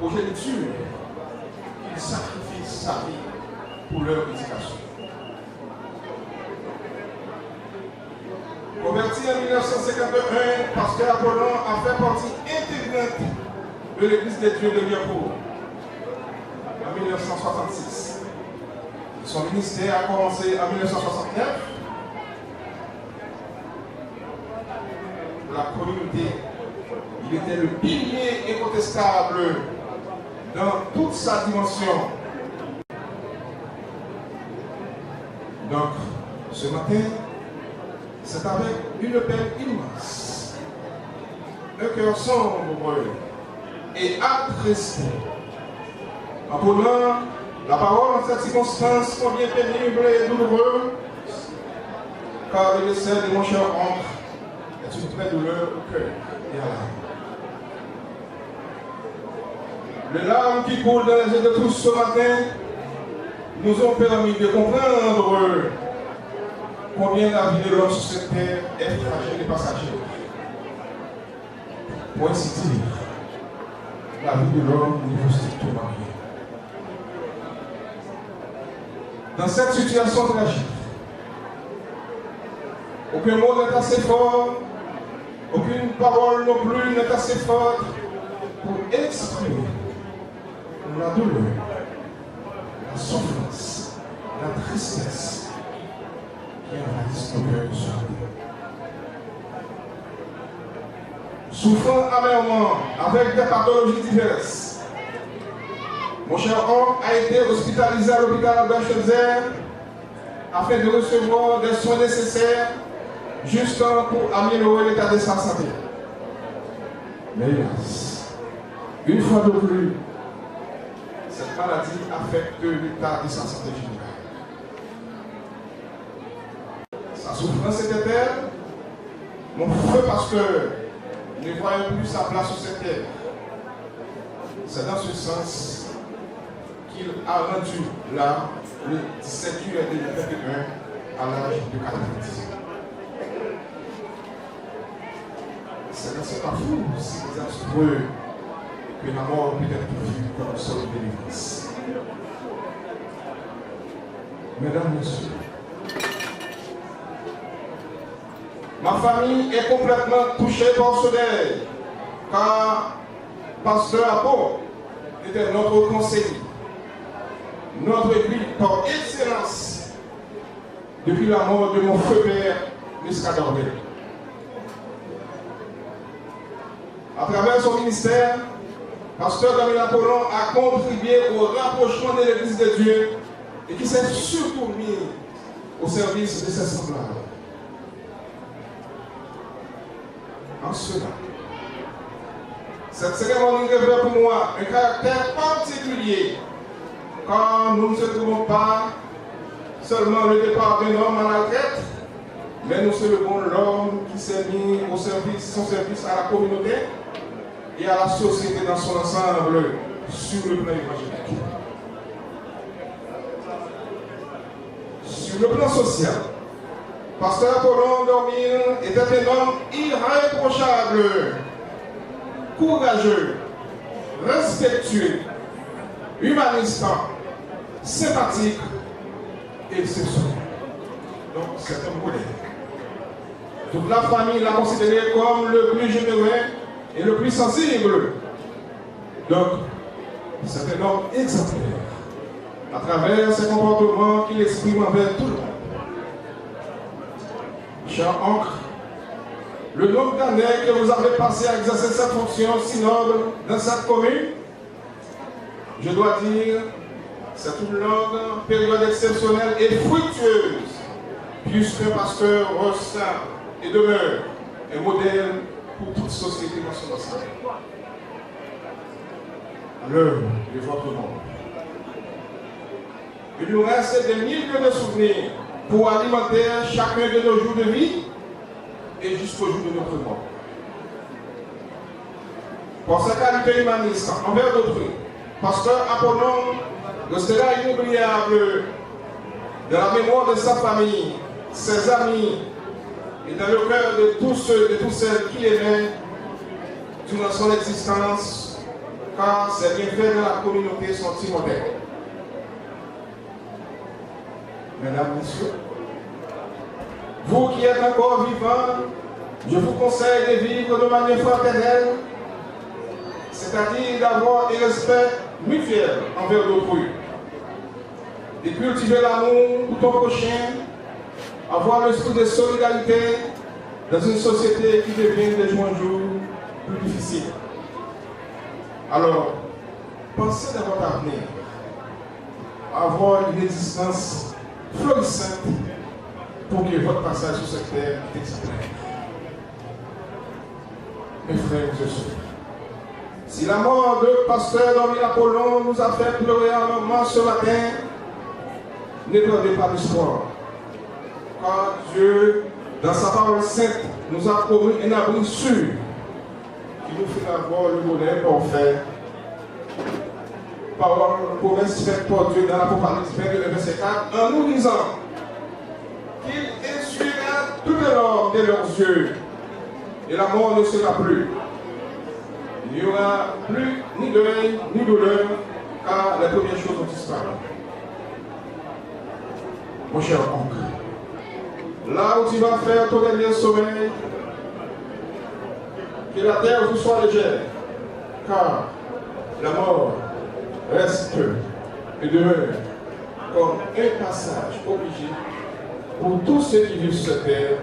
Progéniture, il sacrifie sa vie pour leur éducation. Converti en 1951, Pasteur Apollon a fait partie intégrante de l'Église des Dieux de Liancourt en 1966. Son ministère a commencé en 1969 pour la communauté. Il était le pilier incontestable dans toute sa dimension. Donc, ce matin, c'est avec une peine immense, un cœur sombre et attristé, en prenant la parole en cette circonstance combien pénible et douloureuse, car le décès de mon cher oncle est une vraie douleur au cœur et à l'âme. Les larmes qui coulent dans les yeux de tous ce matin nous ont permis de comprendre combien la vie de l'homme sur cette terre est fragile et passagère. Pour ainsi dire, la vie de l'homme ne vaut strictement rien. Dans cette situation tragique, aucun mot n'est assez fort, aucune parole non plus n'est assez forte pour exprimer la douleur, la souffrance, la tristesse qui envahissent nos cœurs ce matin. Souffrant amèrement avec des pathologies diverses, mon cher oncle a été hospitalisé à l'hôpital Albert Schweitzer afin de recevoir des soins nécessaires juste pour améliorer l'état de sa santé. Mais hélas, une fois de plus, cette maladie affecte l'état de sa santé générale. Sa souffrance était telle, mon feu pasteur ne voyait plus sa place sur cette terre. C'est dans ce sens qu'il a rendu là le 17 juillet 2021 à l'âge de 90 ans. C'est dans ce parcours si désastreux que la mort peut être vue comme une sorte de délivrance. Mesdames, Messieurs, ma famille est complètement touchée par ce deuil, car Pasteur Apo était notre conseiller, notre vie par excellence depuis la mort de mon frère père jusqu'à Dormel. À travers son ministère, Pasteur Damien Apollon a contribué au rapprochement de l'Église de Dieu et qui s'est surtout mis au service de ses semblables. En cela, cette cérémonie revêt pour moi un caractère particulier, car nous ne célébrons pas seulement le départ d'un homme à la retraite, mais nous célébrons l'homme qui s'est mis au service, son service à la communauté et à la société dans son ensemble sur le plan évangélique. Sur le plan social, Pasteur Apollon Dormil était un homme irréprochable, courageux, respectueux, humaniste, sympathique et exceptionnel. Donc c'est un modèle. Toute la famille l'a considéré comme le plus généreux et le plus sensible. Donc c'est un homme exemplaire à travers ses comportements qu'il exprime envers tout le monde. Cher oncle, le nombre d'années que vous avez passé à exercer cette fonction si noble dans cette commune, je dois dire, c'est une longue période exceptionnelle et fructueuse, puisque pasteur reste et demeure un modèle pour toute société dans son ensemble. À l'heure de votre nom, il nous reste des milliers de souvenirs pour alimenter chacun de nos jours de vie et jusqu'au jour de notre mort. Pour sa qualité humaniste envers d'autrui, Pasteur Apollon restera inoubliable dans la mémoire de sa famille, ses amis et dans le cœur de tous ceux et toutes celles qui l'aimaient durant son existence, car ses bienfaits dans la communauté sont immortels. Mesdames, Messieurs, vous qui êtes encore vivants, je vous conseille de vivre de manière fraternelle, c'est-à-dire d'avoir un respect mutuel envers d'autrui, de cultiver l'amour pour ton prochain, avoir l'esprit de solidarité dans une société qui devient de jour en jour plus difficile. Alors, pensez dans votre avenir, avoir une existence florissante pour que votre passage sur cette terre est exemplaire. Mes frères et sœurs, si la mort de Pasteur Dormil Apollon nous a fait pleurer un moment ce matin, ne perdez pas l'espoir. Car Dieu, dans sa parole sainte, nous a promis un abri sûr qui nous fera voir le bonheur parfait. Parole, promesse faite par Dieu dans l'Apocalypse 22, verset 4, en nous disant qu'il essuiera toutes les larmes de leurs yeux et la mort ne sera plus. Il n'y aura plus ni deuil ni douleur, car les premières choses ont disparu. Mon cher oncle, là où tu vas faire ton dernier sommeil, que la terre vous soit légère, car la mort reste et demeure comme un passage obligé pour tous ceux qui vivent sur cette terre,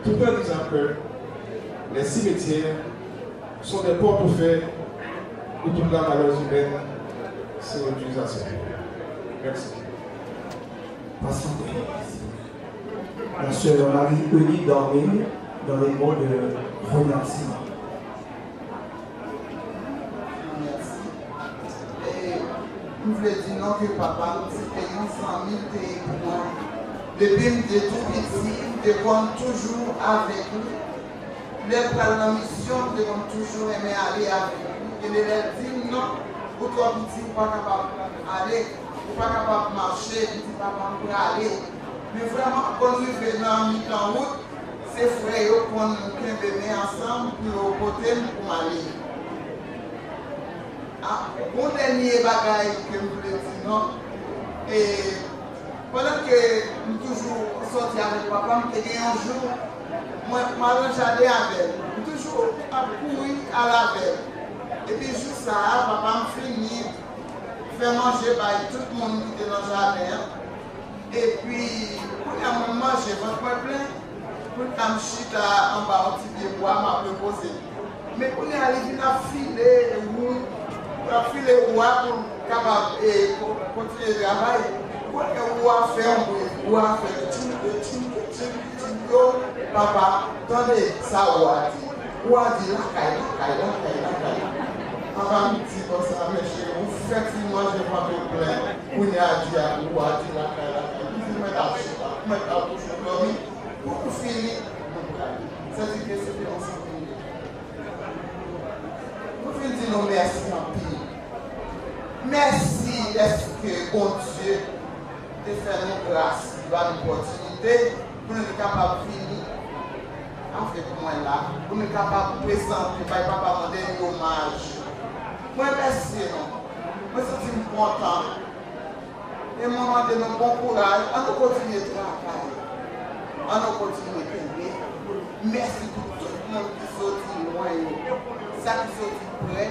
tout en disant que les cimetières sont des portes ouvertes où toute la malheureuse humaine se réduit à ça. Merci. Passons la sœur Marie-Eunice Dormil dans les mots de remerciement. Nous voulons dire non que papa, c'était un 100 000 pays pour moi. Depuis que j'étais tout petit, je compte toujours avec lui. Les prendre la mission, je compte toujours aimer aller avec lui. Et je leur dis non, pour toi petit, vous n'êtes pas capable d'aller, vous n'êtes pas capable de marcher, petit papa pour aller. Mais vraiment, quand nous venons en route, c'est frère qui nous bébé ensemble pour porter pour m'aller. Mon dernier bagage que je voulais dire, non, et pendant que nous toujours sortis avec papa, je suis un jour, moi, je suis allé avec elle, toujours à courir à la veille. Et puis, juste ça, papa me finit fait manger par tout le monde qui était dans le jardin. Et puis, pour qu'on mange votre plein, pour qu'on chute en bas au petit pied bois, m'a proposé. Mais pour qu'on arrive à filer ou pour capable et continuer le travail, pour qu'on faire un bruit, ou à faire papa, attendez, ça ou a dit la caille. Avant de dire comme ça, mes chéris, vous faites manger votre plein, vous n'y a dit à vous, a dit la caille. Vous mettez à la bouche de l'homme, pour vous finir, c'est-à-dire que c'était ensemble. Vous finissez de dire non merci en pile. Merci, est-ce que bon Dieu de faire nos grâces, de donner une opportunité pour nous être capables de finir avec moi là, pour nous être capables de présenter, pas demander un hommage. Moi, merci, non. Moi, je suis content. Et moi, je donne un bon courage. On nous continue de travailler. On nous continue de travailler. Merci pour tout le monde qui sortit loin. Ça qui sortit près.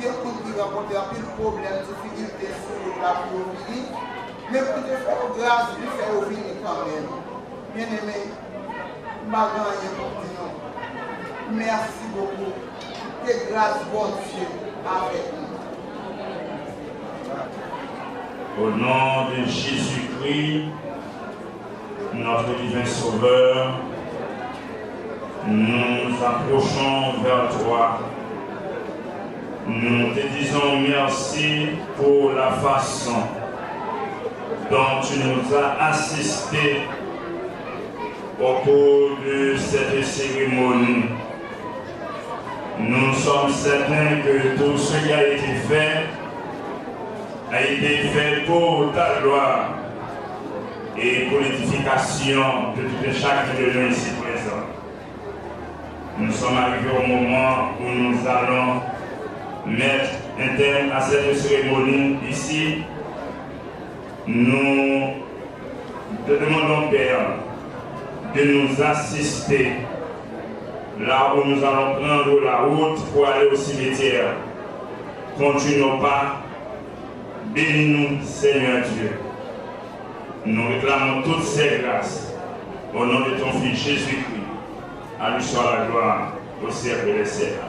Quelqu'un qui rencontre un peu de problèmes, de difficultés sur la vie. Mais pour te faire grâce, lui faire venir quand même. Bien aimé, je ne vais pas gagner pour dire non. Merci beaucoup. Que grâce, bon Dieu, avec nous. Au nom de Jésus-Christ, notre divin Sauveur, nous nous approchons vers toi. Nous te disons merci pour la façon dont tu nous as assistés au cours de cette cérémonie. Nous sommes certains que tout ce qui a été fait pour ta gloire et pour l'édification de tout et chacun de nous ici présents. Nous sommes arrivés au moment où nous allons mettre un terme à cette cérémonie ici. Nous te demandons, Père, de nous assister là où nous allons prendre la route pour aller au cimetière. Continue nos pas. Bénis-nous, Seigneur Dieu. Nous réclamons toutes ces grâces au nom de ton Fils Jésus-Christ. À lui soit la gloire au siècle des siècles.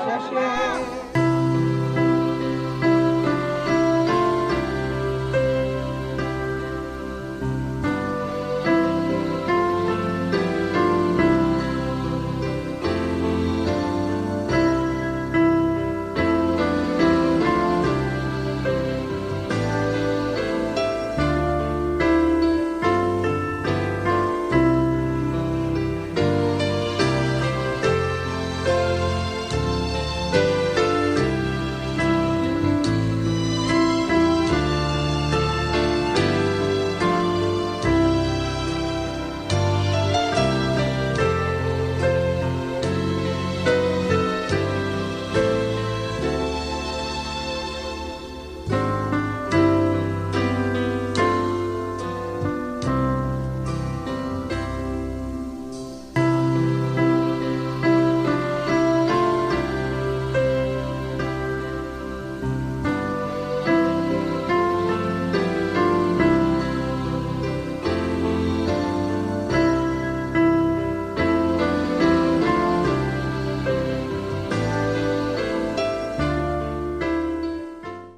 chercher.